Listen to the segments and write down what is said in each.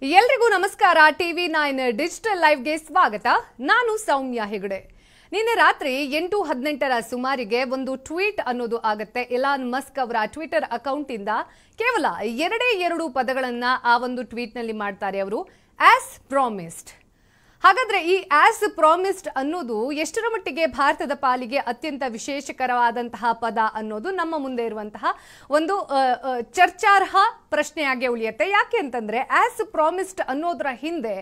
ಎಲ್ರಿಗೂ ನಮಸ್ಕಾರ. TV9 digital ಲೈವ್ಗೆ ಸ್ವಾಗತ. ನಾನು ಸೌಮ್ಯ ಹೆಗಡೆ. ನಿನ್ನೆ ರಾತ್ರಿ 8:18ರ ಸುಮಾರಿಗೆ ಒಂದು ಟ್ವೀಟ್ ಅನ್ನೋದು ಆಗುತ್ತೆ. ಎಲಾನ್ ಮಸ್ಕ್ ಅವರ ಟ್ವಿಟರ್ ಅಕೌಂಟ್ ಇಂದ ಕೇವಲ ಎರಡು ಪದಗಳನ್ನ ಆ ಒಂದು ಟ್ವೀಟ್ ನಲ್ಲಿ ಮಾಡ್ತಾರೆ ಅವರು, ಆಸ್ ಪ್ರಾಮಿಸ್ಡ್. ಹಾಗಾದ್ರೆ ಈ ಆಸ್ ಪ್ರಾಮಿಸ್ಡ್ ಅನ್ನೋದು ಎಷ್ಟರ ಮಟ್ಟಿಗೆ ಭಾರತದ ಪಾಲಿಗೆ ಅತ್ಯಂತ ವಿಶೇಷಕರವಾದಂತಹ ಪದ ಅನ್ನೋದು ನಮ್ಮ ಮುಂದೆ ಇರುವಂತಹ ಒಂದು ಚರ್ಚಾರ್ಹ ಪ್ರಶ್ನೆಯಾಗಿ ಉಳಿಯುತ್ತೆ. ಯಾಕೆ ಅಂತಂದ್ರೆ ಆಸ್ ಪ್ರಾಮಿಸ್ಡ್ ಅನ್ನೋದರ ಹಿಂದೆ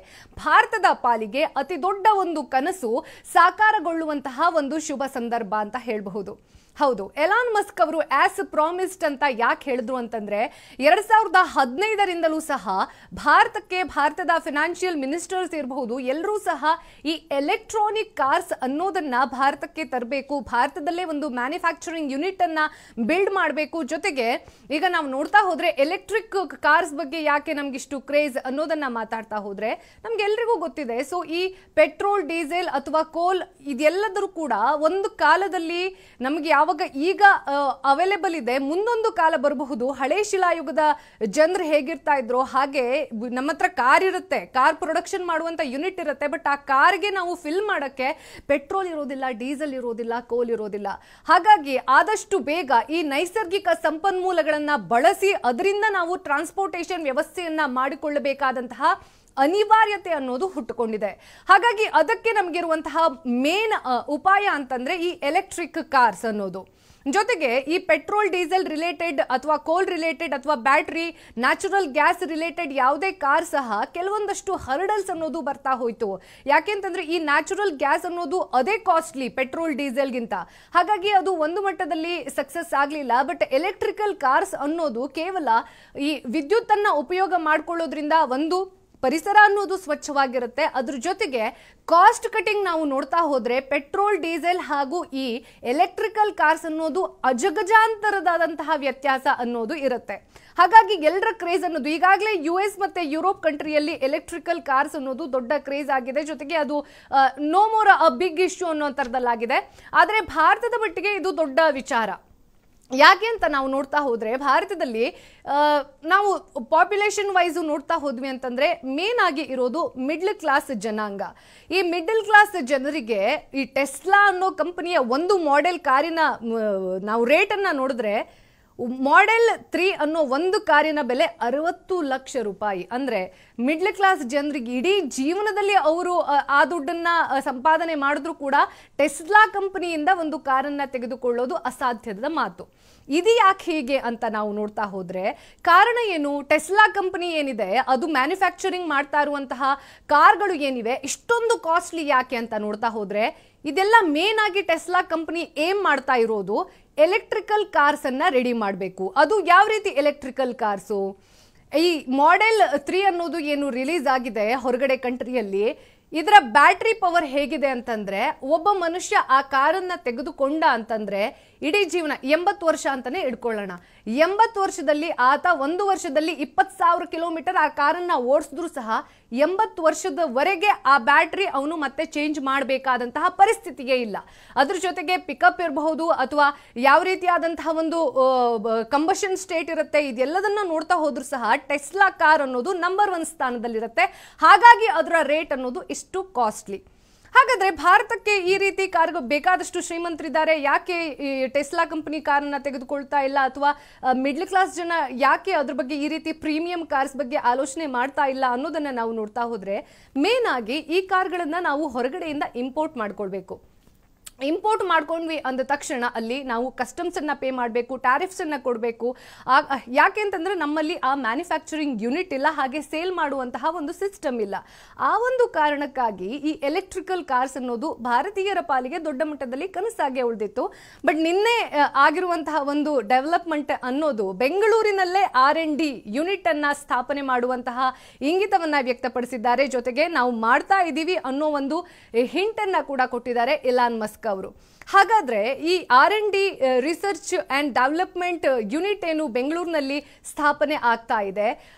ಭಾರತದ ಪಾಲಿಗೆ ಅತಿ ದೊಡ್ಡ ಒಂದು ಕನಸು ಸಾಕಾರಗೊಳ್ಳುವಂತಹ ಒಂದು ಶುಭ ಸಂದರ್ಭ ಅಂತ ಹೇಳಬಹುದು. ಹೌದು, ಎಲಾನ್ ಮಸ್ಕ್ ಅವರು ಆಸ್ ಪ್ರಾಮಿಸ್ಡ್ ಅಂತ ಯಾಕೆ ಹೇಳಿದ್ರು ಅಂತಂದ್ರೆ 2015ರಿಂದಲೂ ಸಹ ಭಾರತದ ಫಿನಾನ್ಷಿಯಲ್ ಮಿನಿಸ್ಟರ್ಸ್ ಇರಬಹುದು, ಎಲ್ಲರೂ ಸಹ ಈ ಎಲೆಕ್ಟ್ರಾನಿಕ್ ಕಾರ್ಸ್ ಅನ್ನೋದನ್ನ ಭಾರತಕ್ಕೆ ತರಬೇಕು, ಭಾರತದಲ್ಲೇ ಒಂದು ಮ್ಯಾನುಫ್ಯಾಕ್ಚರಿಂಗ್ ಯೂನಿಟ್ ಅನ್ನ ಬಿಲ್ಡ್ ಮಾಡಬೇಕು. ಜೊತೆಗೆ ಈಗ ನಾವು ನೋಡ್ತಾ ಹೋದ್ರೆ ಎಲೆಕ್ಟ್ರಿಕ್ ಕಾರ್ಸ್ ಬಗ್ಗೆ ಯಾಕೆ ನಮ್ಗಿಷ್ಟು ಕ್ರೇಜ್ ಅನ್ನೋದನ್ನ ಮಾತಾಡ್ತಾ ಹೋದ್ರೆ ನಮ್ಗೆಲ್ರಿಗೂ ಗೊತ್ತಿದೆ. ಸೊ ಈ ಪೆಟ್ರೋಲ್, ಡೀಸೆಲ್ ಅಥವಾ ಕೋಲ್ ಇದೆಲ್ಲದರೂ ಕೂಡ ಒಂದು ಕಾಲದಲ್ಲಿ ನಮ್ಗೆ ಈಗ ಅವೈಲೇಬಲ್ ಇದೆ, ಮುಂದೊಂದು ಕಾಲ ಬರಬಹುದು. ಹಳೆ ಶಿಲಾಯುಗದ ಜನರು ಹೇಗಿರ್ತಾ ಇದ್ರು ಹಾಗೆ ನಮ್ಮ ಹತ್ರ ಕಾರ್ ಇರುತ್ತೆ, ಕಾರ್ ಪ್ರೊಡಕ್ಷನ್ ಮಾಡುವಂತ ಯೂನಿಟ್ ಇರುತ್ತೆ. ಬಟ್ ಆ ಕಾರ್ಗೆ ನಾವು ಫಿಲ್ ಮಾಡಕ್ಕೆ ಪೆಟ್ರೋಲ್ ಇರೋದಿಲ್ಲ, ಡೀಸೆಲ್ ಇರೋದಿಲ್ಲ, ಕೋಲ್ ಇರೋದಿಲ್ಲ. ಹಾಗಾಗಿ ಆದಷ್ಟು ಬೇಗ ಈ ನೈಸರ್ಗಿಕ ಸಂಪನ್ಮೂಲಗಳನ್ನ ಬಳಸಿ ಅದರಿಂದ ನಾವು ಟ್ರಾನ್ಸ್ಪೋರ್ಟೇಷನ್ ವ್ಯವಸ್ಥೆಯನ್ನ ಮಾಡಿಕೊಳ್ಳಬೇಕಾದಂತಹ ಅನಿವಾರ್ಯತೆ ಅನ್ನೋದು ಹುಟ್ಟುಕೊಂಡಿದೆ. ಹಾಗಾಗಿ ಅದಕ್ಕೆ ನಮಗಿರುವಂತಹ ಮೇನ್ ಉಪಾಯ ಅಂತಂದ್ರೆ ಈ ಎಲೆಕ್ಟ್ರಿಕ್ ಕಾರ್ಸ್ ಅನ್ನೋದು. ಜೊತೆಗೆ ಈ ಪೆಟ್ರೋಲ್, ಡೀಸೆಲ್ ರಿಲೇಟೆಡ್ ಅಥವಾ ಕೋಲ್ ರಿಲೇಟೆಡ್ ಅಥವಾ ಬ್ಯಾಟರಿ, ನ್ಯಾಚುರಲ್ ಗ್ಯಾಸ್ ರಿಲೇಟೆಡ್ ಯಾವುದೇ ಕಾರ್ ಸಹ ಕೆಲವೊಂದಷ್ಟು ಹರ್ಡಲ್ಸ್ ಅನ್ನೋದು ಬರ್ತಾ ಹೋಯ್ತು. ಯಾಕೆಂತಂದ್ರೆ ಈ ನ್ಯಾಚುರಲ್ ಗ್ಯಾಸ್ ಅನ್ನೋದು ಅದೇ ಕಾಸ್ಟ್ಲಿ ಪೆಟ್ರೋಲ್, ಡೀಸೆಲ್ಗಿಂತ. ಹಾಗಾಗಿ ಅದು ಒಂದು ಮಟ್ಟದಲ್ಲಿ ಸಕ್ಸಸ್ ಆಗಲಿಲ್ಲ. ಬಟ್ ಎಲೆಕ್ಟ್ರಿಕಲ್ ಕಾರ್ಸ್ ಅನ್ನೋದು ಕೇವಲ ಈ ವಿದ್ಯುತ್ ಅನ್ನ ಉಪಯೋಗ ಮಾಡ್ಕೊಳ್ಳೋದ್ರಿಂದ ಒಂದು ಪರಿಸರ ಅನ್ನೋದು ಸ್ವಚ್ಛವಾಗಿರುತ್ತೆ. ಅದ್ರ ಜೊತೆಗೆ ಕಾಸ್ಟ್ ಕಟಿಂಗ್ ನಾವು ನೋಡ್ತಾ ಹೋದ್ರೆ ಪೆಟ್ರೋಲ್, ಡೀಸೆಲ್ ಹಾಗೂ ಈ ಎಲೆಕ್ಟ್ರಿಕಲ್ ಕಾರ್ಸ್ ಅನ್ನೋದು ಅಜಗಜಾಂತರದಾದಂತಹ ವ್ಯತ್ಯಾಸ ಅನ್ನೋದು ಇರುತ್ತೆ. ಹಾಗಾಗಿ ಎಲ್ಲರ ಕ್ರೇಜ್ ಅನ್ನೋದು ಈಗಾಗಲೇ US ಮತ್ತೆ ಯುರೋಪ್ ಕಂಟ್ರಿಯಲ್ಲಿ ಎಲೆಕ್ಟ್ರಿಕಲ್ ಕಾರ್ಸ್ ಅನ್ನೋದು ದೊಡ್ಡ ಕ್ರೇಜ್ ಆಗಿದೆ. ಜೊತೆಗೆ ಅದು no more a big issue ಅನ್ನೋ ತರದಲ್ಲಾಗಿದೆ. ಆದರೆ ಭಾರತದ ಮಟ್ಟಿಗೆ ಇದು ದೊಡ್ಡ ವಿಚಾರ. ಯಾಕೆ ಅಂತ ನಾವು ನೋಡ್ತಾ ಹೋದ್ರೆ ಭಾರತದಲ್ಲಿ ನಾವು ಪಾಪ್ಯುಲೇಷನ್ ವೈಸ್ ನೋಡ್ತಾ ಹೋದ್ವಿ ಅಂತಂದ್ರೆ ಮೇನ್ ಆಗಿ ಇರೋದು ಮಿಡ್ಲ್ ಕ್ಲಾಸ್ ಜನಾಂಗ. ಈ ಮಿಡ್ಲ್ ಕ್ಲಾಸ್ ಜನರಿಗೆ ಈ ಟೆಸ್ಲಾ ಅನ್ನೋ ಕಂಪನಿಯ ಒಂದು ಮಾಡೆಲ್ ಕಾರಿನ ನಾವು ರೇಟ್ ಅನ್ನ ನೋಡಿದ್ರೆ ಮಾಡೆಲ್ 3 ಅನ್ನೋ ಒಂದು ಕಾರಿನ ಬೆಲೆ 60 ಲಕ್ಷ ರೂಪಾಯಿ. ಅಂದ್ರೆ ಮಿಡ್ಲ್ ಕ್ಲಾಸ್ ಜನರಿಗೆ ಇಡೀ ಜೀವನದಲ್ಲಿ ಅವರು ಆ ದುಡ್ಡನ್ನ ಸಂಪಾದನೆ ಮಾಡಿದ್ರು ಕೂಡ ಟೆಸ್ಲಾ ಕಂಪನಿಯಿಂದ ಒಂದು ಕಾರನ್ನ ತೆಗೆದುಕೊಳ್ಳೋದು ಅಸಾಧ್ಯದ ಮಾತು. ಇದು ಯಾಕೆ ಹೀಗೆ ಅಂತ ನಾವು ನೋಡ್ತಾ ಹೋದ್ರೆ ಕಾರಣ ಏನು? ಟೆಸ್ಲಾ ಕಂಪನಿ ಏನಿದೆ ಅದು ಮ್ಯಾನುಫ್ಯಾಕ್ಚರಿಂಗ್ ಮಾಡ್ತಾ ಇರುವಂತಹ ಕಾರ್ಗಳು ಏನಿವೆ ಇಷ್ಟೊಂದು ಕಾಸ್ಟ್ಲಿ ಯಾಕೆ ಅಂತ ನೋಡ್ತಾ ಹೋದ್ರೆ ಇದೆಲ್ಲ ಮೇನ್ ಆಗಿ ಟೆಸ್ಲಾ ಕಂಪನಿ ಏಮ್ ಮಾಡ್ತಾ ಇರೋದು ಎಲೆಕ್ಟ್ರಿಕಲ್ ಕಾರ್ಸ್ ಅನ್ನ ರೆಡಿ ಮಾಡಬೇಕು. ಅದು ಯಾವ ರೀತಿ ಎಲೆಕ್ಟ್ರಿಕಲ್ ಕಾರ್ಸು? ಈ ಮಾಡೆಲ್ 3 ಅನ್ನೋದು ಏನು ರಿಲೀಸ್ ಆಗಿದೆ ಹೊರಗಡೆ ಕಂಟ್ರಿಯಲ್ಲಿ, ಇದರ ಬ್ಯಾಟ್ರಿ ಪವರ್ ಹೇಗಿದೆ ಅಂತಂದ್ರೆ ಒಬ್ಬ ಮನುಷ್ಯ ಆ ಕಾರನ್ನ ತೆಗೆದುಕೊಂಡ ಅಂತಂದ್ರೆ ಇಡೀ ಜೀವನ 80 ವರ್ಷ ಅಂತಾನೆ ಇಟ್ಕೊಳ್ಳೋಣ. 80 ವರ್ಷದಲ್ಲಿ ಆತ 1 ವರ್ಷದಲ್ಲಿ 20,000 ಕಿಲೋಮೀಟರ್ ಆ ಕಾರನ್ನ ಓಡಿಸಿದ್ರು ಸಹ 80 ವರ್ಷದವರೆಗೆ ಆ ಬ್ಯಾಟ್ರಿ ಅವನು ಮತ್ತೆ ಚೇಂಜ್ ಮಾಡಬೇಕಾದಂತಹ ಪರಿಸ್ಥಿತಿಯೇ ಇಲ್ಲ. ಅದ್ರ ಜೊತೆಗೆ ಪಿಕಪ್ ಇರಬಹುದು ಅಥವಾ ಯಾವ ರೀತಿಯಾದಂತಹ ಒಂದು ಕಂಬಷನ್ ಸ್ಟೇಟ್ ಇರುತ್ತೆ, ಇದೆಲ್ಲದನ್ನ ನೋಡ್ತಾ ಹೋದ್ರು ಸಹ ಟೆಸ್ಲಾ ಕಾರ್ ಅನ್ನೋದು ನಂಬರ್ 1 ಸ್ಥಾನದಲ್ಲಿರುತ್ತೆ. ಹಾಗಾಗಿ ಅದರ ರೇಟ್ ಅನ್ನೋದು ಇಷ್ಟು ಕಾಸ್ಟ್ಲಿ. ಹಾಗಾದ್ರೆ ಭಾರತಕ್ಕೆ ಈ ರೀತಿ ಕಾರ್ಗೆ ಬೇಕಾದಷ್ಟು ಶ್ರೀಮಂತರಿದ್ದಾರೆ, ಯಾಕೆ ಟೆಸ್ಲಾ ಕಂಪನಿ ಕಾರನ್ನ ತೆಗೆದುಕೊಳ್ತಾ ಇಲ್ಲ? ಅಥವಾ ಮಿಡ್ಲ್ ಕ್ಲಾಸ್ ಜನ ಯಾಕೆ ಅದ್ರ ಬಗ್ಗೆ ಈ ರೀತಿ ಪ್ರೀಮಿಯಂ ಕಾರ್ಸ್ ಬಗ್ಗೆ ಆಲೋಚನೆ ಮಾಡ್ತಾ ಇಲ್ಲ ಅನ್ನೋದನ್ನ ನಾವು ನೋಡ್ತಾ ಹೋದ್ರೆ ಮೇನ್ ಆಗಿ ಈ ಕಾರ್ಗಳನ್ನ ನಾವು ಹೊರಗಡೆಯಿಂದ ಇಂಪೋರ್ಟ್ ಮಾಡ್ಕೊಳ್ಬೇಕು. ಇಂಪೋರ್ಟ್ ಮಾಡ್ಕೊಂಡ್ವಿ ಅಂದ ತಕ್ಷಣ ಅಲ್ಲಿ ನಾವು ಕಸ್ಟಮ್ಸ್ ಅನ್ನ ಪೇ ಮಾಡಬೇಕು, ಟ್ಯಾರಿಫ್ಸ್ ಅನ್ನ ಕೊಡಬೇಕು. ಯಾಕೆ ಅಂತಂದ್ರೆ ನಮ್ಮಲ್ಲಿ ಆ ಮ್ಯಾನುಫ್ಯಾಕ್ಚರಿಂಗ್ ಯೂನಿಟ್ ಇಲ್ಲ, ಹಾಗೆ ಸೇಲ್ ಮಾಡುವಂತಹ ಒಂದು ಸಿಸ್ಟಮ್ ಇಲ್ಲ. ಆ ಒಂದು ಕಾರಣಕ್ಕಾಗಿ ಈ ಎಲೆಕ್ಟ್ರಿಕಲ್ ಕಾರ್ಸ್ ಅನ್ನೋದು ಭಾರತೀಯರ ಪಾಲಿಗೆ ದೊಡ್ಡ ಮಟ್ಟದಲ್ಲಿ ಕನಸಾಗೆ ಉಳಿದಿತ್ತು. ಬಟ್ ನಿನ್ನೆ ಆಗಿರುವಂತಹ ಒಂದು ಡೆವಲಪ್ಮೆಂಟ್ ಅನ್ನೋದು ಬೆಂಗಳೂರಿನಲ್ಲೇ R&D ಯೂನಿಟ್ ಅನ್ನ ಸ್ಥಾಪನೆ ಮಾಡುವಂತಹ ಇಂಗಿತವನ್ನ ವ್ಯಕ್ತಪಡಿಸಿದ್ದಾರೆ. ಜೊತೆಗೆ ನಾವು ಮಾಡ್ತಾ ಇದೀವಿ ಅನ್ನೋ ಒಂದು ಹಿಂಟ್ ಅನ್ನ ಕೂಡ ಕೊಟ್ಟಿದ್ದಾರೆ ಎಲಾನ್ ಮಸ್ಕ್ ಅವರು. ಹಾಗಾದ್ರೆ ಈ R&D research and development unit ಏನು ಬೆಂಗಳೂರಿನಲ್ಲಿ ಸ್ಥಾಪನೆ ಆಗ್ತಾ ಇದೆ,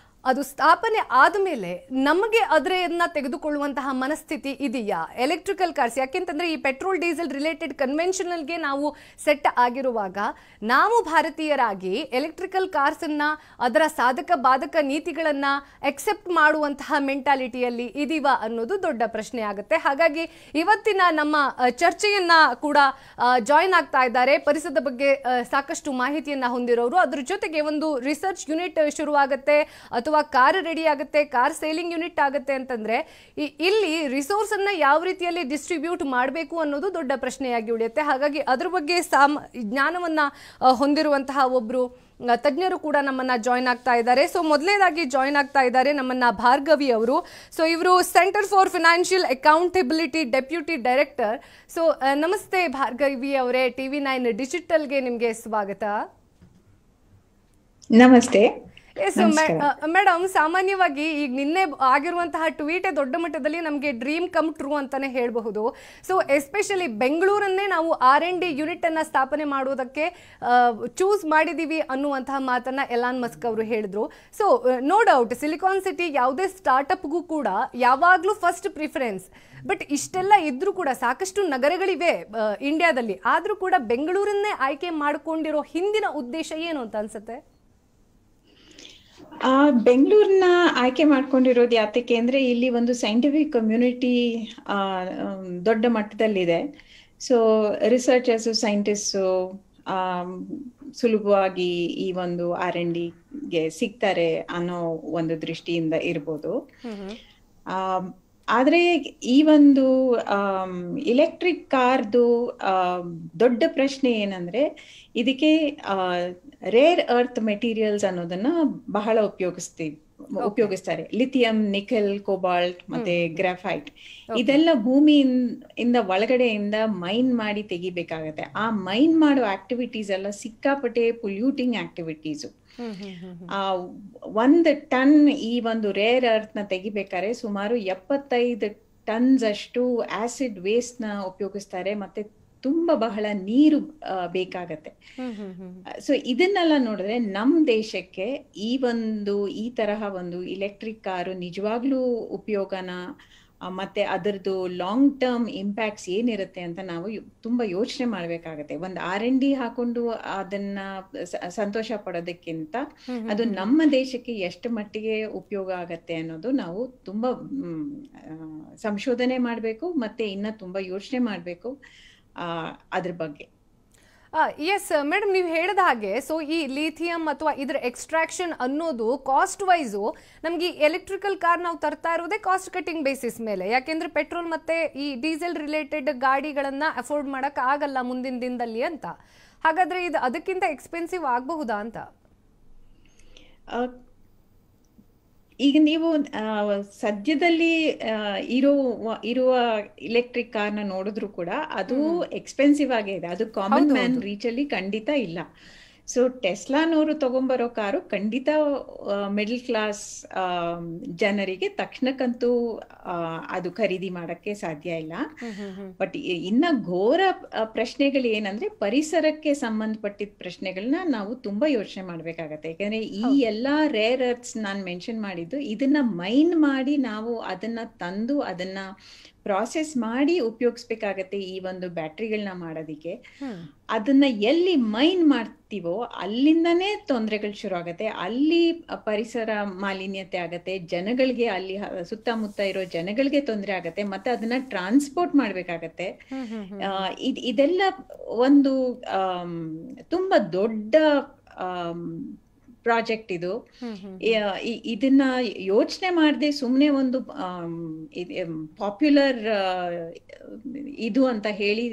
ಅದು ಸ್ಥಾಪನೆ ಆದಮೇಲೆ ನಮಗೆ ಅದನ್ನ ತೆಗೆದುಕೊಳ್ಳುವಂತಹ ಮನಸ್ಥಿತಿ ಇದೆಯಾ ಎಲೆಕ್ಟ್ರಿಕಲ್ ಕಾರ್ಸ್? ಯಾಕೆಂತಂದ್ರೆ ಈ ಪೆಟ್ರೋಲ್ ಡೀಸೆಲ್ ರಿಲೇಟೆಡ್ ಕನ್ವೆನ್ಷನಲ್ಗೆ ನಾವು ಸೆಟ್ ಆಗಿರುವಾಗ ನಾವು ಭಾರತೀಯರಾಗಿ ಎಲೆಕ್ಟ್ರಿಕಲ್ ಕಾರ್ಸ್ ಅನ್ನ ಅದರ ಸಾಧಕ ಬಾಧಕ ನೀತಿಗಳನ್ನ ಎಕ್ಸೆಪ್ಟ್ ಮಾಡುವಂತಹ ಮೆಂಟಾಲಿಟಿಯಲ್ಲಿ ಇದೀವ ಅನ್ನೋದು ದೊಡ್ಡ ಪ್ರಶ್ನೆ ಆಗುತ್ತೆ. ಹಾಗಾಗಿ ಇವತ್ತಿನ ನಮ್ಮ ಚರ್ಚೆಯನ್ನ ಕೂಡ ಜಾಯಿನ್ ಆಗ್ತಾ ಇದ್ದಾರೆ ಪರಿಸರದ ಬಗ್ಗೆ ಸಾಕಷ್ಟು ಮಾಹಿತಿಯನ್ನ ಹೊಂದಿರೋರು. ಅದ್ರ ಜೊತೆಗೆ ಒಂದು ರಿಸರ್ಚ್ ಯೂನಿಟ್ ಶುರುವಾಗುತ್ತೆ ಅಥವಾ ಕಾರ್ ರೆಡಿ ಆಗುತ್ತೆ, ಕಾರ್ ಸೇಲಿಂಗ್ ಯೂನಿಟ್ ಆಗುತ್ತೆ ಅಂತಂದ್ರೆ ಇಲ್ಲಿ ರಿಸೋರ್ಸ್ ಅನ್ನ ಯಾವ ರೀತಿಯಲ್ಲಿ ಡಿಸ್ಟ್ರಿಬ್ಯೂಟ್ ಮಾಡಬೇಕು ಅನ್ನೋದು ದೊಡ್ಡ ಪ್ರಶ್ನೆಯಾಗಿ ಉಳಿಯುತ್ತೆ. ಹಾಗಾಗಿ ಅದ್ರ ಬಗ್ಗೆ ಜ್ಞಾನವನ್ನ ಹೊಂದಿರುವಂತಹ ಒಬ್ರು ತಜ್ಞರು ಕೂಡ ನಮ್ಮನ್ನ ಜಾಯಿನ್ ಆಗ್ತಾ ಇದ್ದಾರೆ. ಸೊ ಮೊದಲನೇದಾಗಿ ಜಾಯಿನ್ ಆಗ್ತಾ ಇದ್ದಾರೆ ನಮ್ಮನ್ನ ಭಾರ್ಗವಿ ಅವರು. ಸೊ ಇವರು centre for financial accountability deputy director. So ನಮಸ್ತೆ ಭಾರ್ಗವಿ ಅವರೇ, TV9 ಡಿಜಿಟಲ್ಗೆ ನಿಮ್ಗೆ ಸ್ವಾಗತ. ನಮಸ್ತೆ. ಮೇಡಮ್, ಸಾಮಾನ್ಯವಾಗಿ ಈಗ ನಿನ್ನೆ ಆಗಿರುವಂತಹ ಟ್ವೀಟೇ ದೊಡ್ಡ ಮಟ್ಟದಲ್ಲಿ ನಮಗೆ ಡ್ರೀಮ್ ಕಮ್ ಟ್ರೂ ಅಂತಾನೆ ಹೇಳಬಹುದು. ಸೊ ಎಸ್ಪೆಷಲಿ ಬೆಂಗಳೂರನ್ನೇ ನಾವು R&D ಯೂನಿಟ್ ಅನ್ನ ಸ್ಥಾಪನೆ ಮಾಡೋದಕ್ಕೆ ಚೂಸ್ ಮಾಡಿದೀವಿ ಅನ್ನುವಂತಹ ಮಾತನ್ನ ಎಲಾನ್ ಮಸ್ಕ್ ಅವರು ಹೇಳಿದ್ರು. So no doubt Silicon City ಯಾವುದೇ ಸ್ಟಾರ್ಟ್ಅಪ್ಗೂ ಕೂಡ ಯಾವಾಗ್ಲೂ ಫಸ್ಟ್ ಪ್ರಿಫರೆನ್ಸ್. ಬಟ್ ಇಷ್ಟೆಲ್ಲ ಇದ್ರೂ ಕೂಡ ಸಾಕಷ್ಟು ನಗರಗಳಿವೆ ಇಂಡಿಯಾದಲ್ಲಿ, ಆದ್ರೂ ಕೂಡ ಬೆಂಗಳೂರನ್ನೇ ಆಯ್ಕೆ ಮಾಡಿಕೊಂಡಿರೋ ಹಿಂದಿನ ಉದ್ದೇಶ ಏನು ಅಂತ ಅನ್ಸುತ್ತೆ? ಬೆಂಗಳೂರನ್ನ ಆಯ್ಕೆ ಮಾಡ್ಕೊಂಡಿರೋದು ಯಾತಕ್ಕೆ ಅಂದ್ರೆ ಇಲ್ಲಿ ಒಂದು ಸೈಂಟಿಫಿಕ್ ಕಮ್ಯುನಿಟಿ ದೊಡ್ಡ ಮಟ್ಟದಲ್ಲಿದೆ. ಸೊ ರಿಸರ್ಚರ್ಸ್, ಸೈಂಟಿಸ್ಟ್ ಸುಲಭವಾಗಿ ಈ ಒಂದು R&Dಗೆ ಸಿಗ್ತಾರೆ ಅನ್ನೋ ಒಂದು ದೃಷ್ಟಿಯಿಂದ ಇರ್ಬೋದು. ಆದ್ರೆ ಈ ಒಂದು ಎಲೆಕ್ಟ್ರಿಕ್ ಕಾರ್ದು ದೊಡ್ಡ ಪ್ರಶ್ನೆ ಏನಂದ್ರೆ ಇದಕ್ಕೆ ರೇರ್ ಅರ್ತ್ ಮೆಟೀರಿಯಲ್ಸ್ ಅನ್ನೋದನ್ನ ಬಹಳ ಉಪಯೋಗಿಸ್ತಾರೆ. ಲಿಥಿಯಂ, ನಿಕೆಲ್, ಕೋಬಾಲ್ಟ್ ಮತ್ತೆ ಗ್ರಾಫೈಟ್ ಇದೆಲ್ಲ ಭೂಮಿಯಿಂದ ಒಳಗಡೆಯಿಂದ ಮೈನ್ ಮಾಡಿ ತೆಗಿಬೇಕಾಗತ್ತೆ. ಆ ಮೈನ್ ಮಾಡೋ ಆಕ್ಟಿವಿಟೀಸ್ ಎಲ್ಲ ಸಿಕ್ಕಾಪಟ್ಟೆ ಪೊಲ್ಯೂಟಿಂಗ್ ಆಕ್ಟಿವಿಟೀಸು. 1 ಟನ್ ಈ ಒಂದು ರೇರ್ ಅರ್ತ್ ನ ತೆಗಿಬೇಕಾದ್ರೆ ಸುಮಾರು 75 ಟನ್ಸ್ ಅಷ್ಟು ಆಸಿಡ್ ವೇಸ್ಟ್ ನ ಉಪಯೋಗಿಸ್ತಾರೆ. ಮತ್ತೆ ತುಂಬಾ ಬಹಳ ನೀರು ಬೇಕಾಗತ್ತೆ. ಸೊ ಇದನ್ನೆಲ್ಲ ನೋಡಿದ್ರೆ ನಮ್ ದೇಶಕ್ಕೆ ಈ ತರಹ ಒಂದು ಎಲೆಕ್ಟ್ರಿಕ್ ಕಾರು ನಿಜವಾಗ್ಲೂ ಉಪಯೋಗನ ಮತ್ತೆ ಅದರದ್ದು ಲಾಂಗ್ ಟರ್ಮ್ ಇಂಪ್ಯಾಕ್ಟ್ಸ್ ಏನಿರುತ್ತೆ ಅಂತ ನಾವು ತುಂಬಾ ಯೋಚನೆ ಮಾಡ್ಬೇಕಾಗತ್ತೆ. ಒಂದು R&D ಹಾಕೊಂಡು ಅದನ್ನ ಸಂತೋಷ ಪಡೋದಕ್ಕಿಂತ ಅದು ನಮ್ಮ ದೇಶಕ್ಕೆ ಎಷ್ಟು ಮಟ್ಟಿಗೆ ಉಪಯೋಗ ಆಗತ್ತೆ ಅನ್ನೋದು ನಾವು ತುಂಬಾ ಸಂಶೋಧನೆ ಮಾಡ್ಬೇಕು, ಮತ್ತೆ ಇನ್ನ ತುಂಬಾ ಯೋಚನೆ ಮಾಡ್ಬೇಕು ಅದ್ರ ಬಗ್ಗೆ. ಎಸ್ ಮೇಡಮ್, ನೀವು ಹೇಳಿದ ಹಾಗೆ ಸೊ ಈ ಲಿಥಿಯಂ ಅಥವಾ ಇದರ ಎಕ್ಸ್ಟ್ರಾಕ್ಷನ್ ಅನ್ನೋದು ಕಾಸ್ಟ್ ವೈಸು ನಮ್ಗೆ ಎಲೆಕ್ಟ್ರಿಕಲ್ ಕಾರ್ ನಾವು ತರ್ತಾ ಇರೋದೇ ಕಾಸ್ಟ್ ಕಟಿಂಗ್ ಬೇಸಿಸ್ ಮೇಲೆ. ಯಾಕೆಂದ್ರೆ ಪೆಟ್ರೋಲ್ ಮತ್ತೆ ಈ ಡೀಸೆಲ್ ರಿಲೇಟೆಡ್ ಗಾಡಿಗಳನ್ನ ಅಫೋರ್ಡ್ ಮಾಡಕ್ ಆಗಲ್ಲ ಮುಂದಿನ ದಿನದಲ್ಲಿ ಅಂತ. ಹಾಗಾದ್ರೆ ಇದು ಅದಕ್ಕಿಂತ ಎಕ್ಸ್ಪೆನ್ಸಿವ್ ಆಗಬಹುದಾ ಅಂತ? ಈಗ ನೀವು ಸದ್ಯದಲ್ಲಿ ಇರುವ ಎಲೆಕ್ಟ್ರಿಕ್ ಕಾರ್ನ ನೋಡಿದ್ರು ಕೂಡ ಅದು ಎಕ್ಸ್ಪೆನ್ಸಿವ್ ಆಗೇ ಇದೆ. ಅದು ಕಾಮನ್ ಮ್ಯಾನ್ ರೀಚ್ ಅಲ್ಲಿ ಖಂಡಿತ ಇಲ್ಲ. ಸೊ ಟೆಸ್ಲಾನವರು ತಗೊಂಬರೋ ಕಾರು ಖಂಡಿತ ಮಿಡಲ್ ಕ್ಲಾಸ್ ಜನರಿಗೆ ತಕ್ಷಣಕ್ಕಂತೂ ಅದು ಖರೀದಿ ಮಾಡಕ್ಕೆ ಸಾಧ್ಯ ಇಲ್ಲ. ಬಟ್ ಇನ್ನ ಘೋರ ಪ್ರಶ್ನೆಗಳು ಏನಂದ್ರೆ ಪರಿಸರಕ್ಕೆ ಸಂಬಂಧಪಟ್ಟಿದ ಪ್ರಶ್ನೆಗಳನ್ನ ನಾವು ತುಂಬಾ ಯೋಚನೆ ಮಾಡ್ಬೇಕಾಗತ್ತೆ. ಯಾಕಂದ್ರೆ ಈ ಎಲ್ಲಾ ರೇರ್ ಅರ್ತ್ಸ್ ನಾನ್ ಮೆನ್ಷನ್ ಮಾಡಿದ್ದು ಇದನ್ನ ಮೈನ್ ಮಾಡಿ ನಾವು ಅದನ್ನ ತಂದು ಅದನ್ನ ಪ್ರಾಸೆಸ್ ಮಾಡಿ ಉಪಯೋಗಿಸ್ಬೇಕಾಗತ್ತೆ. ಈ ಒಂದು ಬ್ಯಾಟ್ರಿಗಳನ್ನ ಮಾಡೋದಿಕ್ಕೆ ಅದನ್ನ ಎಲ್ಲಿ ಮೈನ್ ಮಾಡ್ತೀವೋ ಅಲ್ಲಿಂದನೇ ತೊಂದರೆಗಳು ಶುರು ಆಗತ್ತೆ. ಅಲ್ಲಿ ಪರಿಸರ ಮಾಲಿನ್ಯತೆ ಆಗತ್ತೆ, ಜನಗಳಿಗೆ ಅಲ್ಲಿ ಸುತ್ತಮುತ್ತ ಇರೋ ಜನಗಳಿಗೆ ತೊಂದರೆ ಆಗತ್ತೆ, ಮತ್ತೆ ಅದನ್ನ ಟ್ರಾನ್ಸ್ಪೋರ್ಟ್ ಮಾಡ್ಬೇಕಾಗತ್ತೆ. ಇದೆಲ್ಲ ಒಂದು ತುಂಬಾ ದೊಡ್ಡ ಪ್ರಾಜೆಕ್ಟ್ ಇದು. ಇದನ್ನ ಯೋಚನೆ ಮಾಡದೆ ಸುಮ್ನೆ ಒಂದು ಪಾಪ್ಯುಲರ್ ಇದು ಅಂತ ಹೇಳಿ